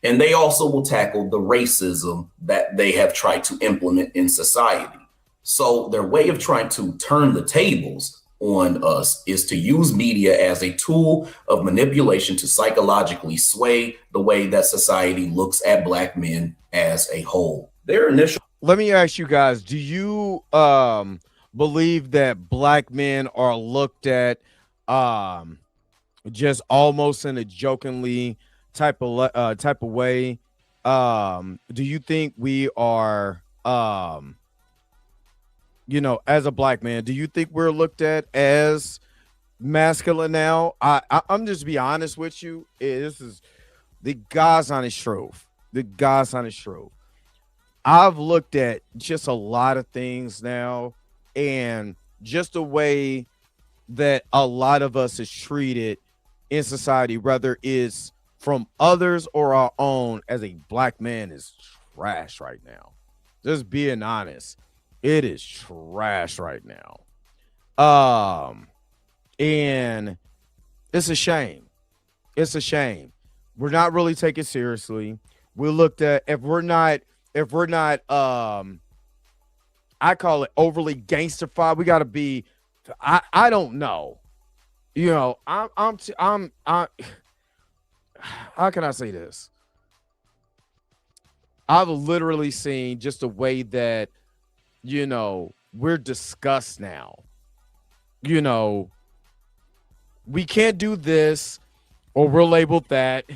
And they also will tackle the racism that they have tried to implement in society. So their way of trying to turn the tables on us is to use media as a tool of manipulation to psychologically sway the way that society looks at black men as a whole. Their initial. Let me ask you guys, do you believe that black men are looked at just almost in a jokingly type of way? Do you think we are as a black man, do you think we're looked at as masculine now? I'm just be honest with you. This is the God's honest truth. The God's honest truth. I've looked at just a lot of things now, and just the way that a lot of us is treated in society, whether it's from others or our own, as a black man, is trash right now. Just being honest. It is trash right now. And it's a shame. It's a shame. We're not really taken seriously. We looked at, if we're not, I call it overly gangsterfied. We got to be, I don't know. How can I say this? I've literally seen just the way that, we're discussed now. We can't do this or we're labeled that.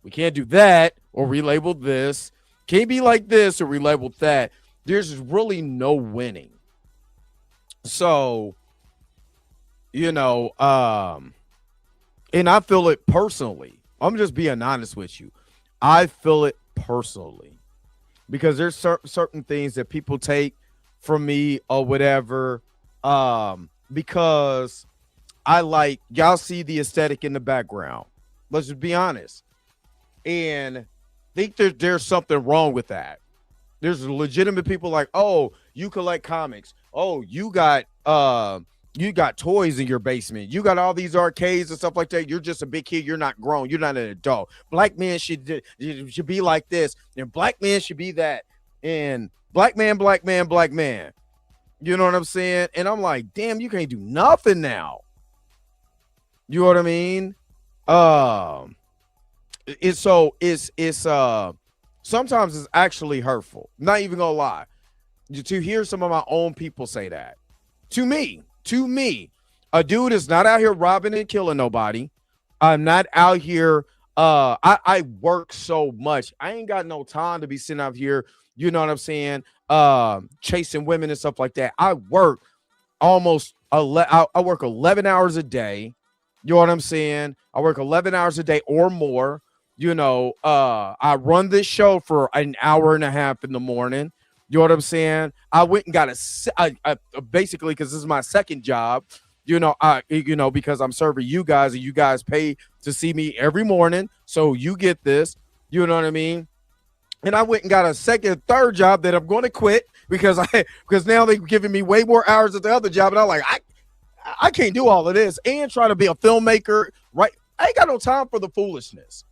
We can't do that or we labeled this. Can't be like this or we labeled that. There's really no winning. So, and I feel it personally. I'm just being honest with you. I feel it personally because there's certain things that people take from me or whatever, because I like, y'all see the aesthetic in the background. Let's just be honest. And think there's something wrong with that. There's legitimate people like, oh, you collect comics. Oh, you got toys in your basement. You got all these arcades and stuff like that. You're just a big kid. You're not grown. You're not an adult. Black men should be like this, and black men should be that. And black man. You know what I'm saying? And I'm like, damn, you can't do nothing now. You know what I mean? It's sometimes it's actually hurtful. Not even gonna lie. To hear some of my own people say that. To me, a dude is not out here robbing and killing nobody. I'm not out here. I work so much. I ain't got no time to be sitting out here, you know what I'm saying? Chasing women and stuff like that. I work I work 11 hours a day. You know what I'm saying? I work 11 hours a day or more. You know, I run this show for an hour and a half in the morning. You know what I'm saying? I went and got I basically, because this is my second job, because I'm serving you guys and you guys pay to see me every morning. So you get this, you know what I mean? And I went and got a third job that I'm going to quit because now they're giving me way more hours at the other job. And I'm like, I can't do all of this and try to be a filmmaker, right? I ain't got no time for the foolishness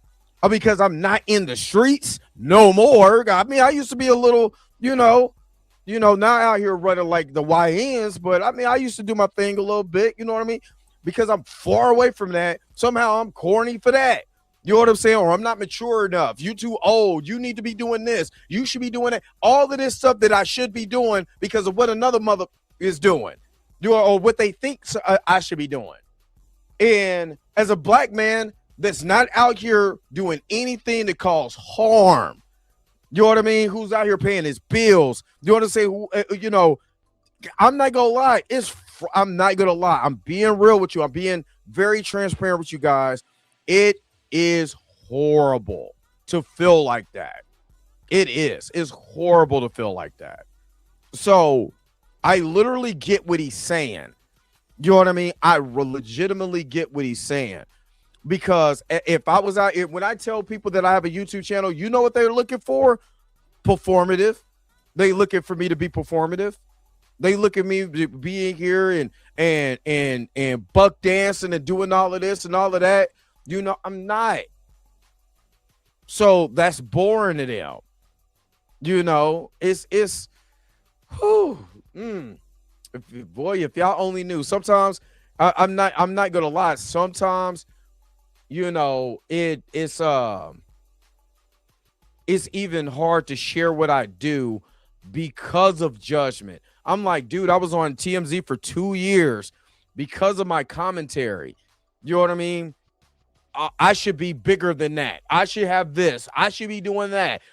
because I'm not in the streets no more. I mean, I used to be a little, not out here running like the YNs, but I mean, I used to do my thing a little bit, you know what I mean? Because I'm far away from that. Somehow I'm corny for that. You know what I'm saying? Or I'm not mature enough. You too old. You need to be doing this. You should be doing that. All of this stuff that I should be doing because of what another mother is doing, or what they think I should be doing. And as a black man that's not out here doing anything that cause harm, you know what I mean? Who's out here paying his bills? You know what I'm saying? I'm not gonna lie. I'm not gonna lie. I'm being real with you. I'm being very transparent with you guys. It is horrible to feel like that. It is. It's horrible to feel like that. So I literally get what he's saying. You know what I mean? I legitimately get what he's saying. Because if I was out here, when I tell people that I have a YouTube channel, you know what they're looking for? Performative. They looking for me to be performative. They look at me being here and buck dancing and doing all of this and all of that. You know, I'm not. So that's boring to them. You know, it's if y'all only knew. Sometimes I'm not gonna lie. Sometimes, it's even hard to share what I do because of judgment. I'm like, dude, I was on TMZ for 2 years because of my commentary. You know what I mean? I should be bigger than that. I should have this. I should be doing that.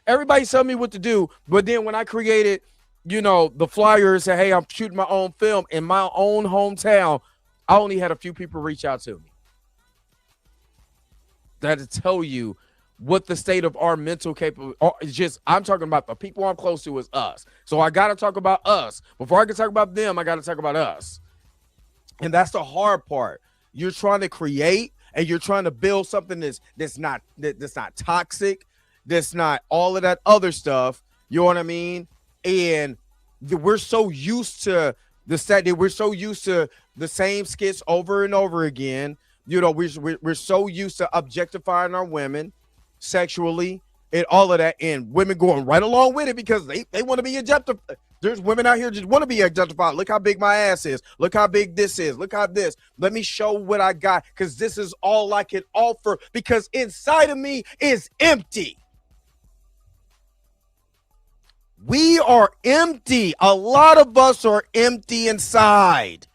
Everybody's telling me what to do, but then when I created, the flyer and said, hey, I'm shooting my own film in my own hometown, I only had a few people reach out to me. That'll tell you what the state of our mental I'm talking about the people I'm close to is us. So I got to talk about us. Before I can talk about them, I got to talk about us. And that's the hard part. You're trying to create and you're trying to build something that's not toxic, that's not all of that other stuff. You know what I mean? And we're so used to we're so used to the same skits over and over again. We're so used to objectifying our women sexually and all of that, and women going right along with it because they want to be objectified. There's women out here just want to be objectified. Look how big my ass is. Look how big this is. Look how this. Let me show what I got because this is all I can offer because inside of me is empty. We are empty. A lot of us are empty inside.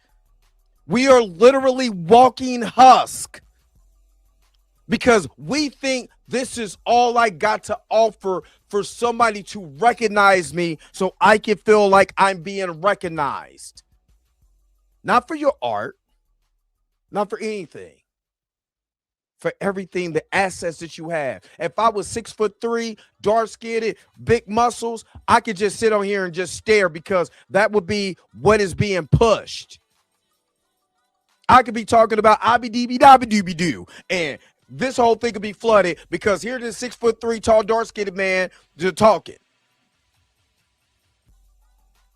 We are literally walking husk because we think this is all I got to offer for somebody to recognize me so I can feel like I'm being recognized. Not for your art, not for anything, for everything, the assets that you have. If I was 6'3", dark-skinned, big muscles, I could just sit on here and just stare because that would be what is being pushed. I could be talking about abby-dee-doo, and this whole thing could be flooded because here's this 6'3" tall, dark-skinned man just talking.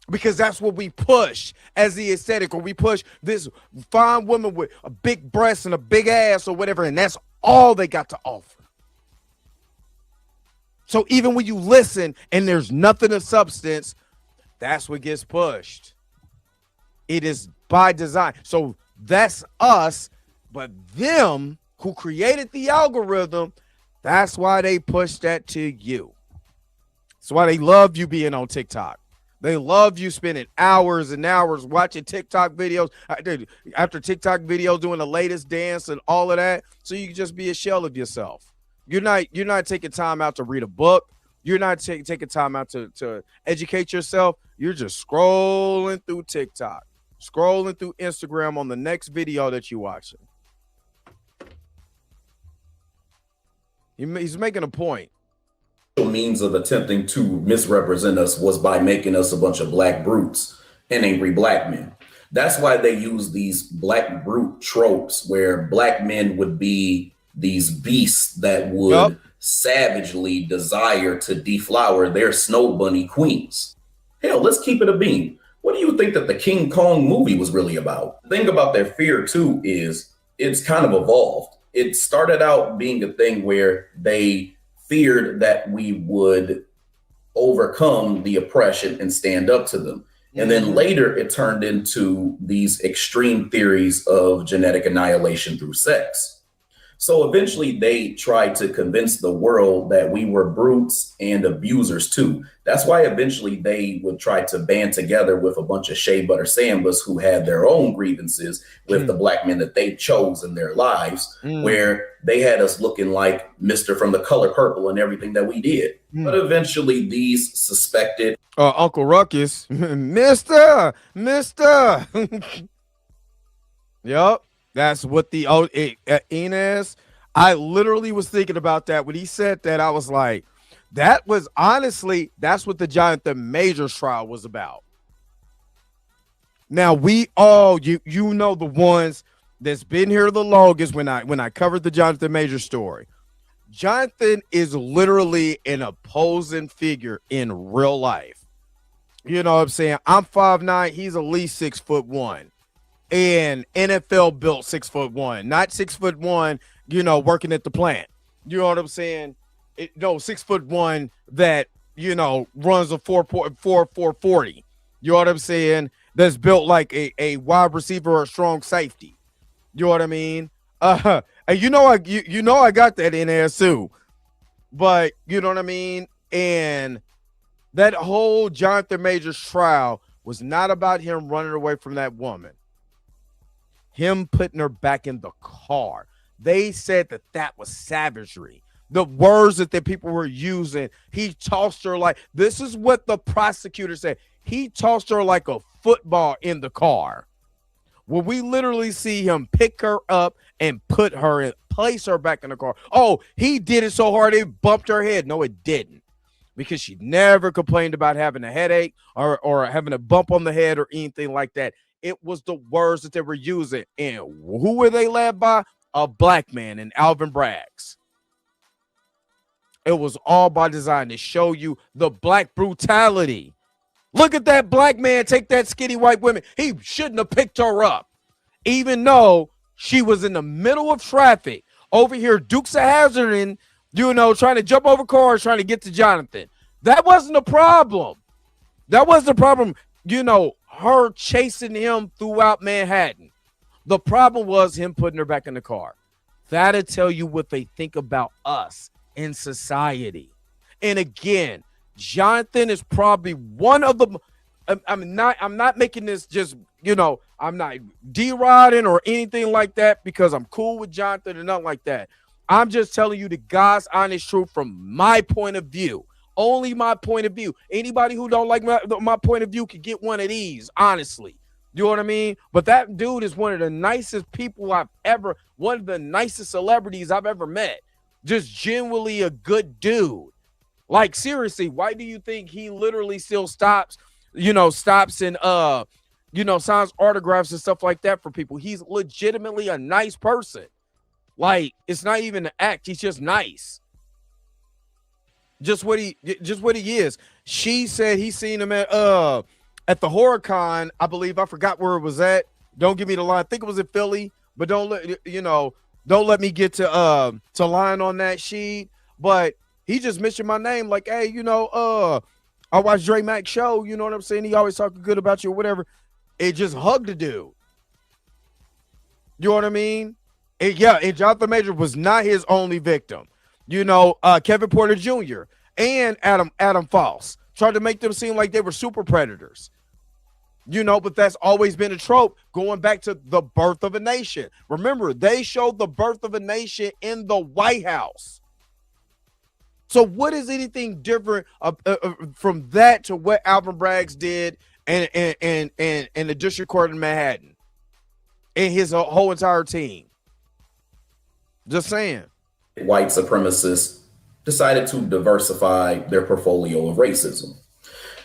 Because that's what we push as the aesthetic, or we push this fine woman with a big breast and a big ass or whatever, and that's all they got to offer. So even when you listen and there's nothing of substance, that's what gets pushed. It is by design. So that's us, but them who created the algorithm, That's why they push that to you. That's why they love you being on TikTok. They love you spending hours and hours watching TikTok videos. After TikTok videos, doing the latest dance and all of that, so you can just be a shell of yourself. You're not taking time out to read a book. You're not taking time out to educate yourself. You're just scrolling through TikTok, scrolling through Instagram on the next video that you're watching. He's making a point. Means of attempting to misrepresent us was by making us a bunch of black brutes and angry black men. That's why they use these black brute tropes where black men would be these beasts that would savagely desire to deflower their snow bunny queens. Hell, let's keep it a bean. What do you think that the King Kong movie was really about? The thing about their fear too is it's kind of evolved. It started out being a thing where they feared that we would overcome the oppression and stand up to them. And then later it turned into these extreme theories of genetic annihilation through sex. So eventually they tried to convince the world that we were brutes and abusers too. That's why eventually they would try to band together with a bunch of shea butter sambas who had their own grievances with the black men that they chose in their lives, where they had us looking like Mr. from The Color Purple and everything that we did. But eventually these suspected Uncle Ruckus, Mr. Yep. That's what the Inez. I literally was thinking about that when he said that. I was like, that was honestly, that's what the Jonathan Majors trial was about. Now we all, you know, the ones that's been here the longest when I covered the Jonathan Majors story. Jonathan is literally an opposing figure in real life. You know what I'm saying? I'm 5'9", he's at least 6'1". And NFL built 6'1", not 6'1", you know, working at the plant. You know what I'm saying? 6'1" that, you know, runs a 4.40. You know what I'm saying? That's built like a wide receiver or a strong safety. You know what I mean? And you know I got that in there too. But you know what I mean? And that whole Jonathan Majors trial was not about him running away from that woman. Him putting her back in the car. They said that was savagery. The words that the people were using, he tossed her like, this is what the prosecutor said. He tossed her like a football in the car. Well, we literally see him pick her up and put her in, place her back in the car. Oh, he did it so hard it bumped her head. No, it didn't. Because she never complained about having a headache or having a bump on the head or anything like that. It was the words that they were using. And who were they led by? A black man in Alvin Braggs. It was all by design to show you the black brutality. Look at that black man take that skinny white woman. He shouldn't have picked her up, even though she was in the middle of traffic over here, Dukes of Hazzard, you know, trying to jump over cars, trying to get to Jonathan. That wasn't a problem. That wasn't the problem. You know, her chasing him throughout Manhattan. The problem was him putting her back in the car. That'll tell you what they think about us in society. And again, Jonathan is probably one of the, I'm not making this just, you know, I'm not deriding or anything like that because I'm cool with Jonathan and nothing like that. I'm just telling you the God's honest truth from my point of view. Only my point of view. Anybody who don't like my point of view can get one of these, honestly. You know what I mean? But that dude is one of the nicest people one of the nicest celebrities I've ever met. Just genuinely a good dude. Like, seriously, why do you think he literally still stops and, signs autographs and stuff like that for people? He's legitimately a nice person. Like, it's not even an act. He's just nice. Just what he is. She said he seen him at the HorrorCon. I believe, I forgot where it was at. Don't give me the line. I think it was in Philly, but don't let me get to line on that sheet. But he just mentioned my name, like, hey, I watched Dre Mack's show. You know what I'm saying? He always talking good about you or whatever. It just hugged the dude. You know what I mean? And Jonathan Major was not his only victim. Kevin Porter Jr. and Adam Foss tried to make them seem like they were super predators. But that's always been a trope going back to the birth of a nation. Remember, they showed the birth of a nation in the White House. So what is anything different from that to what Alvin Braggs did and the District Court in Manhattan and his whole entire team? Just saying. White supremacists decided to diversify their portfolio of racism.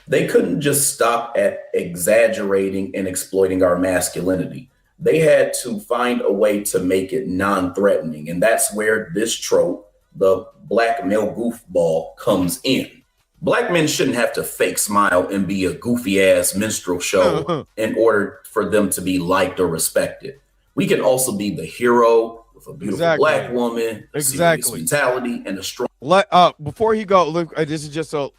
They couldn't just stop at exaggerating and exploiting our masculinity. They had to find a way to make it non-threatening. And that's where this trope, the black male goofball, comes in. Black men shouldn't have to fake smile and be a goofy ass minstrel show in order for them to be liked or respected. We can also be the hero with a beautiful black woman, a serious mentality, and a strong. Before he go, look, this is just a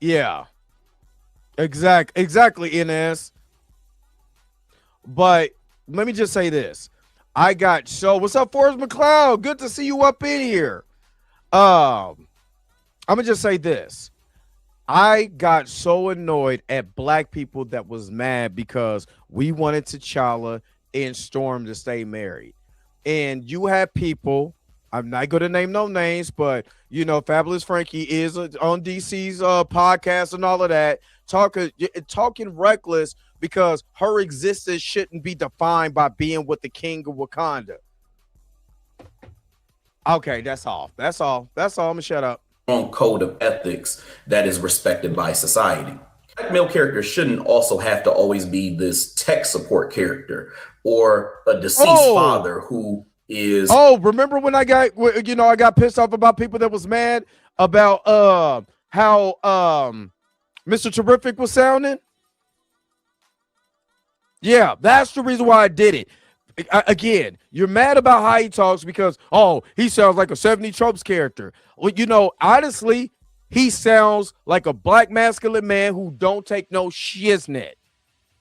yeah, exactly, Ines. But let me just say this: what's up, Forrest McLeod? Good to see you up in here. I'm gonna just say this: I got so annoyed at black people that was mad because we wanted T'Challa and Storm to stay married, and you have people. I'm not going to name no names, but, Fabulous Frankie is on DC's podcast and all of that, talking reckless because her existence shouldn't be defined by being with the king of Wakanda. Okay, that's all. I'm going to shut up. Code of ethics that is respected by society. Black male characters shouldn't also have to always be this tech support character or a deceased father who is remember when I got pissed off about people that was mad about how Mr. Terrific was sounding? Yeah, that's the reason why I did it. Again, you're mad about how he talks because he sounds like a 70 Tropes character. Well, honestly, he sounds like a black masculine man who don't take no shiznit.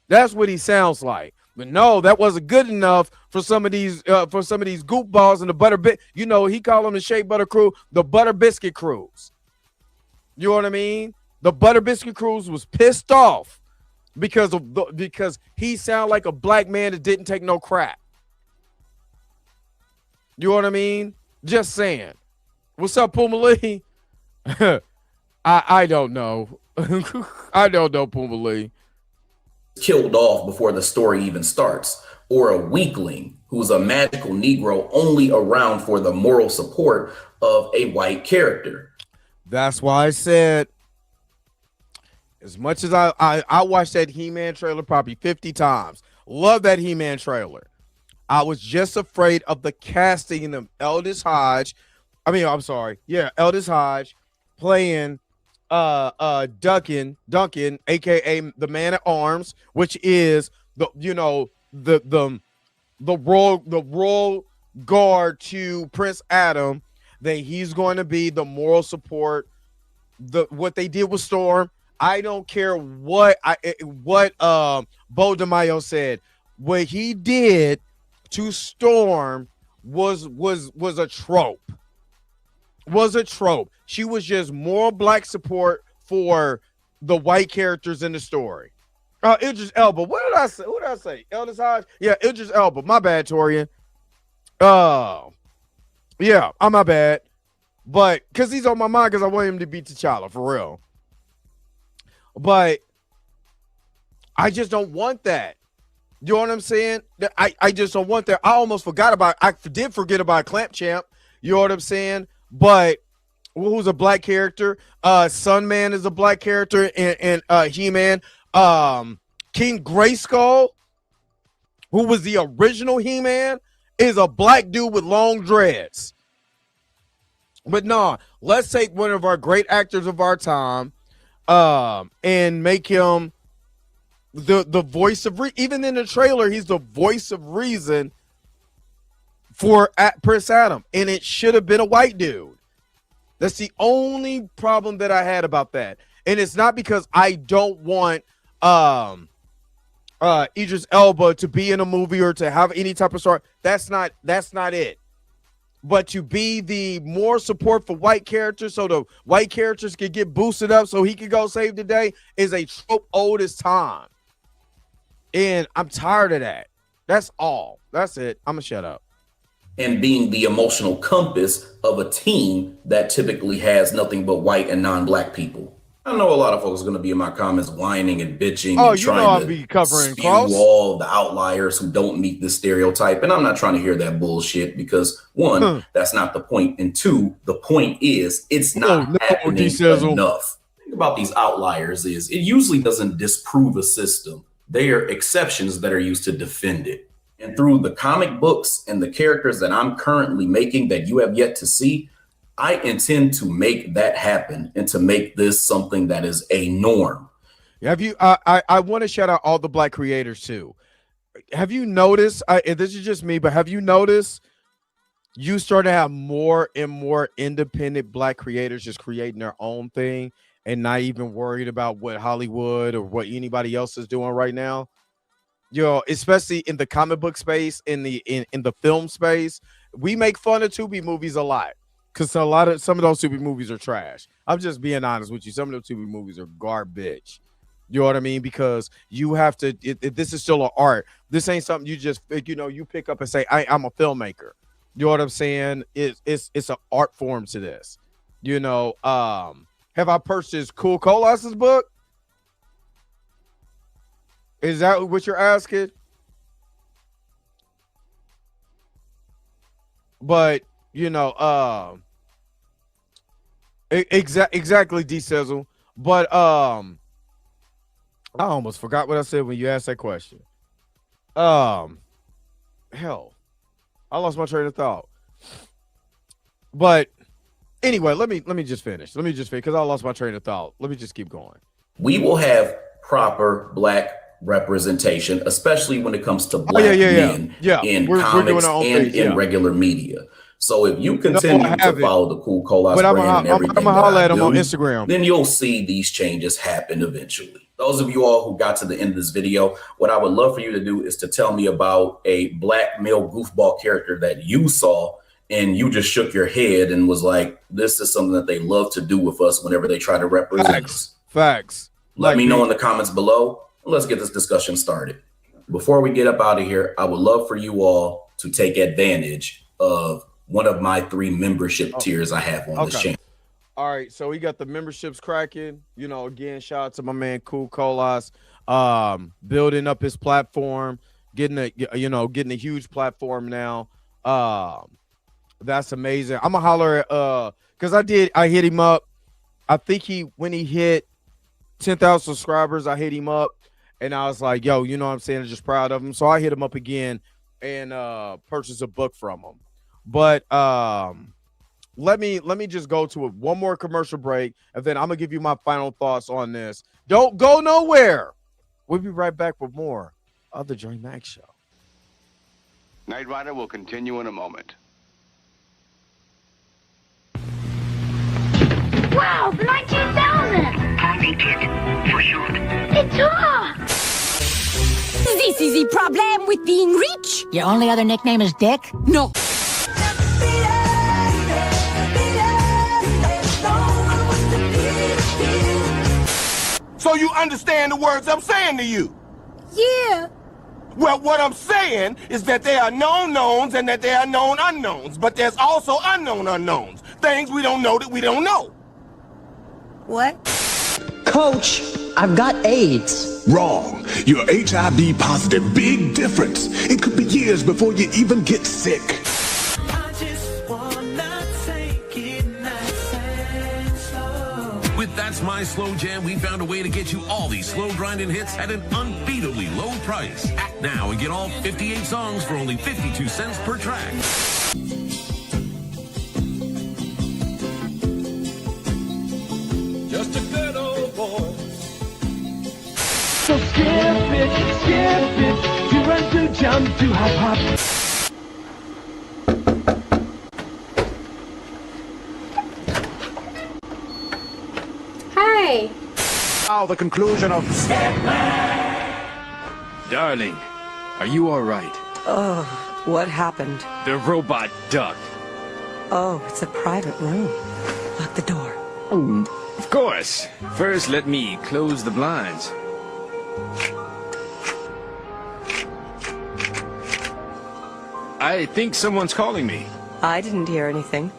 That's what he sounds like. But no, that wasn't good enough for some of these goofballs and the butter bit. He called them the Shea Butter Crew, the Butter Biscuit Crews. You know what I mean? The Butter Biscuit Crews was pissed off because he sounded like a black man that didn't take no crap. You know what I mean? Just saying. What's up, Puma Lee? I don't know. I don't know, Puma Lee. Killed off before the story even starts, or a weakling who's a magical Negro only around for the moral support of a white character. That's why I said, as much as I watched that He-Man trailer probably 50 times, love that He-Man trailer, I was just afraid of the casting of Eldis Hodge, playing Duncan, aka the Man at Arms, which is the royal guard to Prince Adam, that he's going to be the moral support. What they did with Storm, I don't care what Bo DeMaio said. What he did to Storm was a trope. Was a trope. She was just more black support for the white characters in the story. Idris Elba. What did I say? Who did I say? Eldis Hodge? Yeah, Idris Elba. My bad, Torian. Yeah, my bad. But because he's on my mind because I want him to beat T'Challa for real. But I just don't want that. You know what I'm saying? I just don't want that. I did forget about Clamp Champ. You know what I'm saying? But who's a black character? Sunman is a black character in He-Man. King Grayskull, who was the original He-Man, is a black dude with long dreads. But no, let's take one of our great actors of our time and make him the voice of even in the trailer, he's the voice of reason for Prince Adam, and it should have been a white dude. That's the only problem that I had about that. And it's not because I don't want Idris Elba to be in a movie or to have any type of star. That's not it. But to be the more support for white characters so the white characters can get boosted up so he can go save the day is a trope old as time. And I'm tired of that. That's all. That's it. I'm going to shut up. And being the emotional compass of a team that typically has nothing but white and non-black people. I know a lot of folks are going to be in my comments whining and bitching and trying to be covering spew cross. all the outliers who don't meet this stereotype. And I'm not trying to hear that bullshit because one, that's not the point. And two, the point is it's not happening enough. Think about these outliers is it usually doesn't disprove a system. They are exceptions that are used to defend it. And through the comic books and the characters that I'm currently making that you have yet to see, I intend to make that happen and to make this something that is a norm. Have you? I want to shout out all the black creators too. Have you noticed? This is just me, but have you noticed you start to have more and more independent black creators just creating their own thing and not even worried about what Hollywood or what anybody else is doing right now? You know, especially in the comic book space, in the film space, we make fun of Tubi movies a lot. Because some of those Tubi movies are trash. I'm just being honest with you. Some of those Tubi movies are garbage. You know what I mean? Because you have to. This is still an art. This ain't something you just you pick up and say, I'm a filmmaker. You know what I'm saying? It's an art form to this. You know. Have I purchased Cool Colas's book? Is that what you're asking? But you know, exactly, D Sizzle. But I almost forgot what I said when you asked that question. Hell, I lost my train of thought. But anyway, let me just finish. Because I lost my train of thought. Let me just keep going. We will have proper black representation, especially when it comes to black men in comics and in regular media. So if you continue to follow the Cool Colas brand and everything, I'm gonna holler at him on Instagram. Then you'll see these changes happen eventually. Those of you all who got to the end of this video, what I would love for you to do is to tell me about a black male goofball character that you saw and you just shook your head and was like, this is something that they love to do with us whenever they try to represent us. Facts. Let me know in the comments below. Let's get this discussion started. Before we get up out of here, I would love for you all to take advantage of one of my 3 membership tiers I have on this channel. All right, so we got the memberships cracking. You know, again, shout out to my man Cool Colas, building up his platform, getting a huge platform now. That's amazing. I'm gonna holler at because I hit him up. I think when he hit 10,000 subscribers, I hit him up and I was like, yo, you know what I'm saying? I'm just proud of him. So I hit him up again and purchase a book from him. But let me just go to one more commercial break, and then I'm gonna give you my final thoughts on this. Don't go nowhere. We'll be right back with more of the Joy Max Show. Knight Rider will continue in a moment. Wow, 19,000! It's off! This is the problem with being rich. Your only other nickname is Dick? No. So you understand the words I'm saying to you? Yeah. Well, what I'm saying is that there are known knowns and that there are known unknowns, but there's also unknown unknowns. Things we don't know that we don't know. What? Coach, I've got AIDS. Wrong. You're HIV positive. Big difference. It could be years before you even get sick. With That's My Slow Jam, we found a way to get you all these slow grinding hits at an unbeatably low price. Act now and get all 58 songs for only 52 cents per track. Just a good old boy. So skip it, to run, to jump, to hop, hop. Hi. Now the conclusion of Darling, are you all right? Oh, what happened? The robot ducked. Oh, it's a private room. Lock the door. Of course. First, let me close the blinds. I think someone's calling me. I didn't hear anything.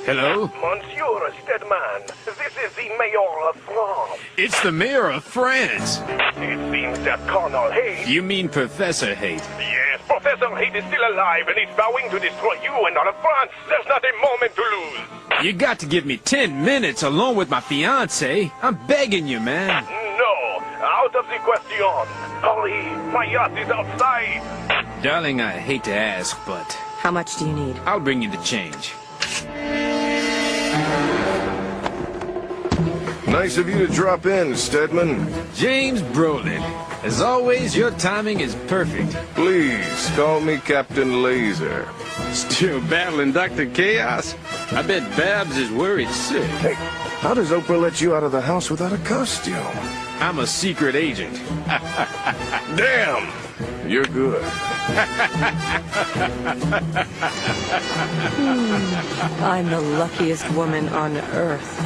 Hello? Monsieur Stedman, this is the Mayor of France. It's the mayor of France. It seems that Colonel Hayes... You mean Professor Hate? Yes, Professor Hayes is still alive and is vowing to destroy you and all of France. There's not a moment to lose. You got to give me 10 minutes alone with my fiancé. I'm begging you, man. No, out of the question. Hurry, my yacht is outside. Darling, I hate to ask, but... How much do you need? I'll bring you the change. Nice of you to drop in, Stedman. James Brolin. As always, your timing is perfect. Please, call me Captain Laser. Still battling Dr. Chaos? I bet Babs is worried sick. Hey, how does Oprah let you out of the house without a costume? I'm a secret agent. Damn! You're good. I'm the luckiest woman on earth.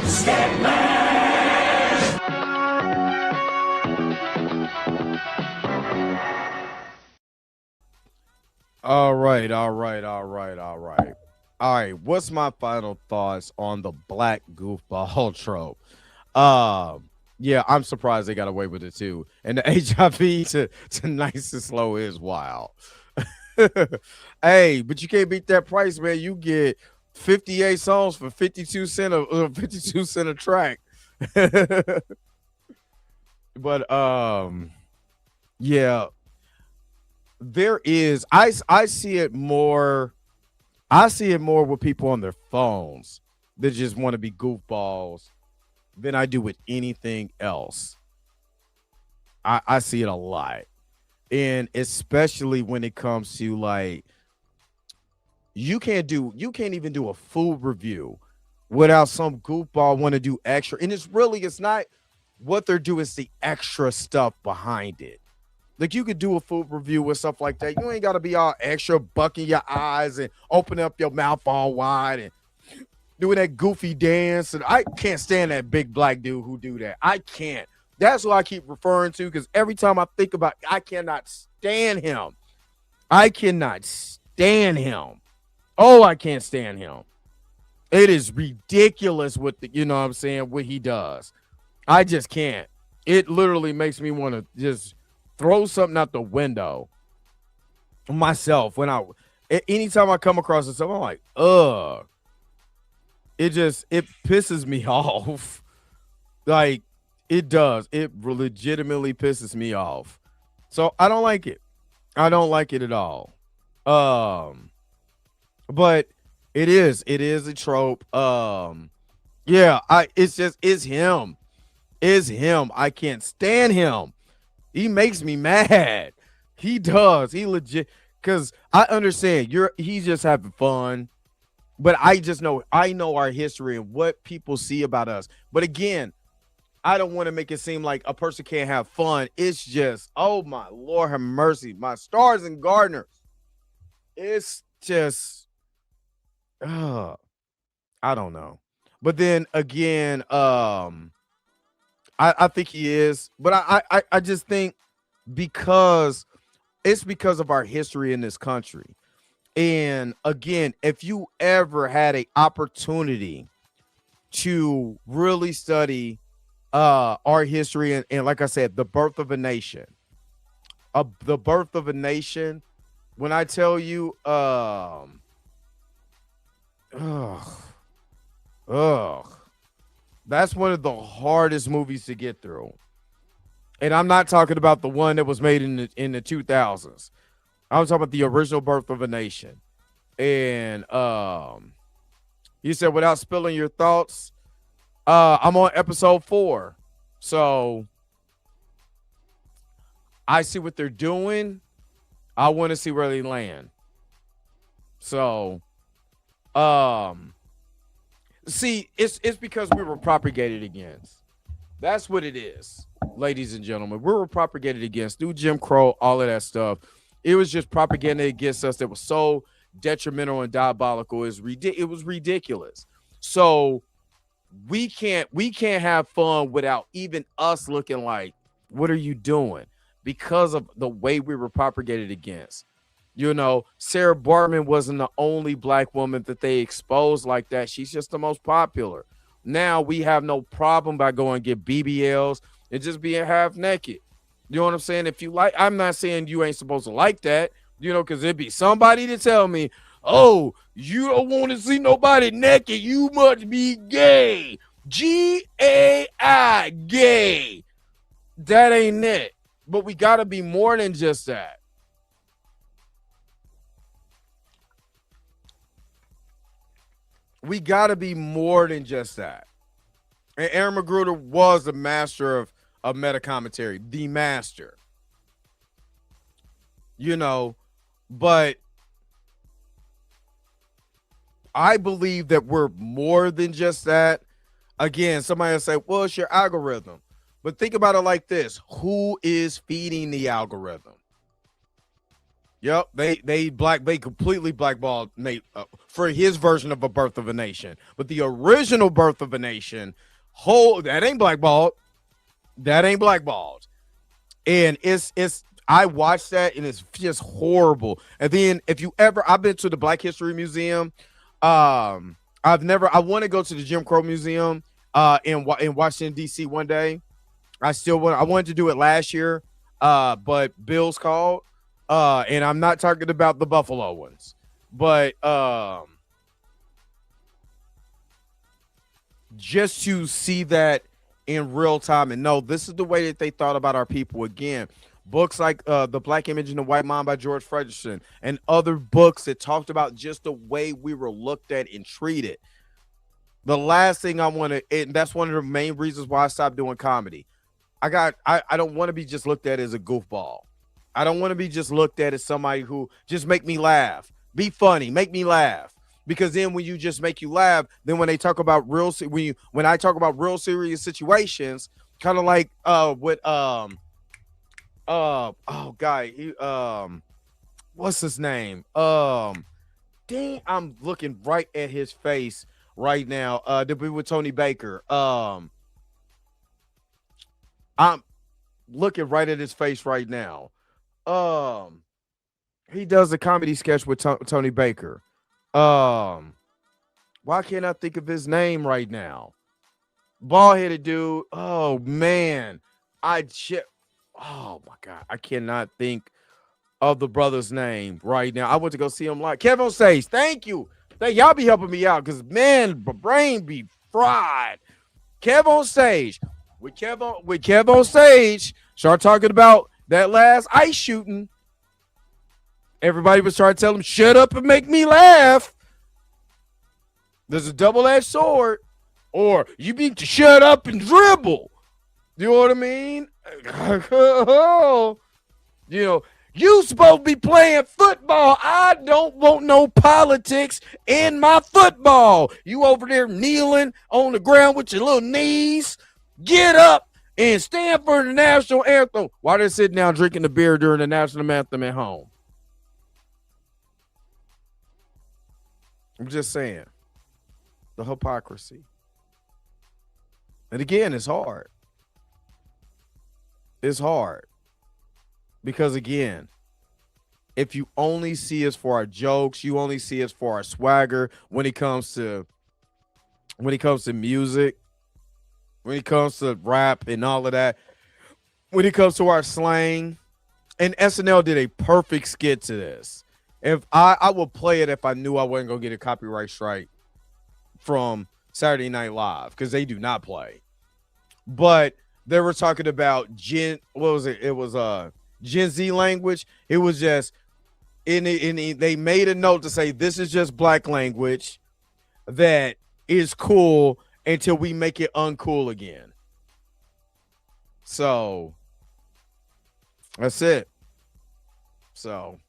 Stedman! All right. What's my final thoughts on the black goofball trope? Yeah, I'm surprised they got away with it too. And the HIV to nice and slow is wild. Hey, but you can't beat that price, man. You get 58 songs for 52 cent a track. But yeah, there is I see it more with people on their phones that just want to be goofballs than I do with anything else. I see it a lot. And especially when it comes to like you can't even do a food review without some goofball want to do extra. And it's not what they're doing, it's the extra stuff behind it. Like you could do a food review with stuff like that. You ain't got to be all extra, bucking your eyes and opening up your mouth all wide and doing that goofy dance. And I can't stand that big black dude who do that. I can't. That's what I keep referring to because every time I think about it, I cannot stand him. I cannot stand him. Oh, I can't stand him. It is ridiculous what what he does. I just can't. It literally makes me want to just throw something out the window myself. Anytime I come across this, I'm like, ugh. It pisses me off. Like it does. It legitimately pisses me off. So I don't like it. I don't like it at all. But it is a trope. Yeah, it's him. It's him. I can't stand him. He makes me mad. He does. He legit, because I understand he's just having fun. But I know our history and what people see about us. But again, I don't want to make it seem like a person can't have fun. It's just, oh my Lord have mercy. My stars and gardeners. It's just, I don't know. But then again, I think he is. But I just think because of our history in this country. And again, if you ever had an opportunity to really study our history and like I said, the birth of a nation, when I tell you, that's one of the hardest movies to get through. And I'm not talking about the one that was made in the 2000s. I was talking about the original Birth of a Nation. And you said without spilling your thoughts, I'm on episode 4. So I see what they're doing. I want to see where they land. So see, it's because we were propagated against. That's what it is. ladies and gentlemen. We were propagated against through Jim Crow, all of that stuff. It was just propaganda against us that was so detrimental and diabolical. It was ridiculous. So we can't have fun without even us looking like, what are you doing? Because of the way we were propagated against. You know, Sarah Bartman wasn't the only black woman that they exposed like that. She's just the most popular. Now we have no problem by going and get BBLs and just being half naked. You know what I'm saying? If you like, I'm not saying you ain't supposed to like that, you know, because it'd be somebody to tell me, oh, you don't want to see nobody naked, you must be gay. G-A-I, gay. That ain't it. But we got to be more than just that. We got to be more than just that. And Aaron Magruder was the master of meta commentary, the master. You know, but I believe that we're more than just that. Again, somebody will say, well, it's your algorithm. But think about it like this. Who is feeding the algorithm? Yep, they completely blackballed Nate for his version of A Birth of a Nation. But the original Birth of a Nation, that ain't blackballed. That ain't blackballed. And I watched that and it's just horrible. And then I've been to the Black History Museum. I want to go to the Jim Crow Museum in Washington, D.C. one day. I wanted to do it last year, but Bill's called. And I'm not talking about the Buffalo ones, but just to see that in real time and know this is the way that they thought about our people. Again, books like The Black Image and the White Mind by George Frederickson and other books that talked about just the way we were looked at and treated. The last thing I want to, and that's one of the main reasons why I stopped doing comedy. I don't want to be just looked at as a goofball. I don't want to be just looked at as somebody who just make me laugh, be funny, make me laugh. Because then when you just make you laugh, then when they talk about when I talk about real serious situations, kind of like what's his name? Dang, I'm looking right at his face right now. To be with Tony Baker. I'm looking right at his face right now. He does a comedy sketch with Tony Baker. Why can't I think of his name right now? Bald-headed dude. Oh man, oh my God, I cannot think of the brother's name right now. I went to go see him live. Kev on Stage. Thank you. Y'all be helping me out because man, my brain be fried. Kev on Stage. With Kev on Stage, start talking about that last ice shooting. Everybody would start telling him, shut up and make me laugh. There's a double-edged sword. Or you need to shut up and dribble. You know what I mean? You know, you supposed to be playing football. I don't want no politics in my football. You over there kneeling on the ground with your little knees. Get up and stand for the national anthem. While they're sitting down drinking the beer during the national anthem at home. I'm just saying. The hypocrisy. And again, it's hard. It's hard. Because again, if you only see us for our jokes, you only see us for our swagger when it comes to music, when it comes to rap and all of that, when it comes to our slang, and SNL did a perfect skit to this. If I would play it if I knew I wasn't going to get a copyright strike from Saturday Night Live, because they do not play. But they were talking about Gen Z language. It was just, they made a note to say, this is just black language that is cool until we make it uncool again. So that's it. So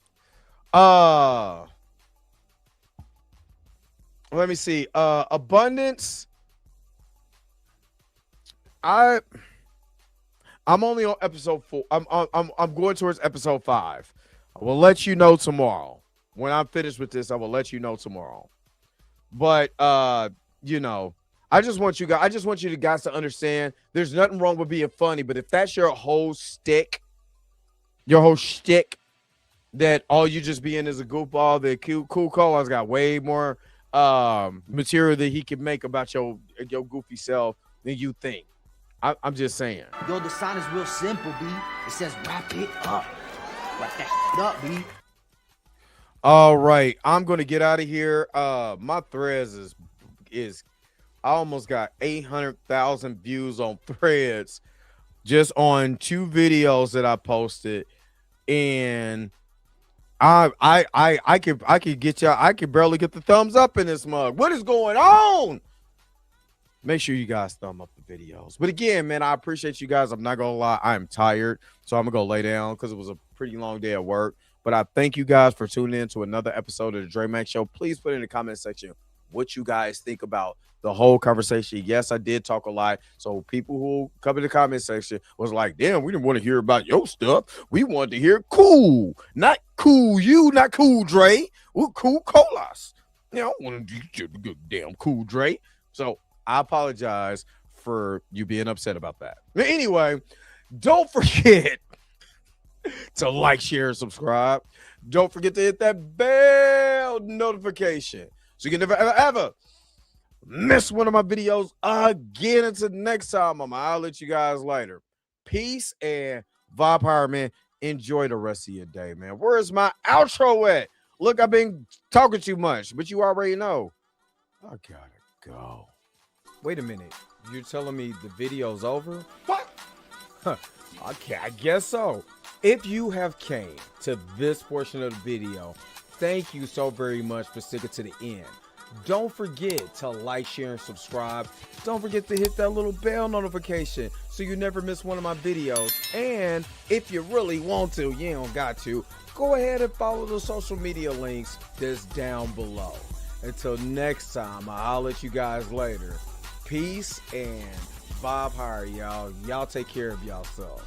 let me see. Abundance. I'm only on episode 4. I'm going towards episode 5. I will let you know tomorrow. When I'm finished with this, I will let you know tomorrow. But you know, I just want you guys to understand there's nothing wrong with being funny, but if that's your whole shtick, that all you just being is a goofball, that Cool Cole's got way more material that he can make about your goofy self than you think. I'm just saying. Yo, the sign is real simple, B. It says wrap it up. Wrap that shit up, B. All right, I'm gonna get out of here. My threads is I almost got 800,000 views on threads just on 2 videos that I posted, and I could get y'all. I could barely get the thumbs up in this mug. What is going on? Make sure you guys thumb up the videos. But again, man, I appreciate you guys. I'm not gonna lie, I am tired, so I'm gonna go lay down because it was a pretty long day at work. But I thank you guys for tuning in to another episode of the Dre Max Show. Please put in the comment section what you guys think about the whole conversation. Yes, I did talk a lot. So people who come in the comment section was like, damn, we didn't want to hear about your stuff. We wanted to hear cool. Not cool you, not cool Dre. We're cool Colas. You know, I want to do damn cool Dre. So I apologize for you being upset about that. But anyway, don't forget to like, share, and subscribe. Don't forget to hit that bell notification so you can never, ever miss one of my videos again. Until next time, I'll let you guys later. Peace and vibe power, man. Enjoy the rest of your day, man. Where's my outro at? Look, I've been talking too much, but you already know. I gotta go. Wait a minute. You're telling me the video's over? What? Huh. Okay, I guess so. If you have came to this portion of the video, thank you so very much for sticking to the end. Don't forget to like, share, and subscribe. Don't forget to hit that little bell notification so you never miss one of my videos. And if you really want to, you don't got to, go ahead and follow the social media links that's down below. Until next time, I'll let you guys later. Peace and vibe higher, y'all. Y'all take care of yourself.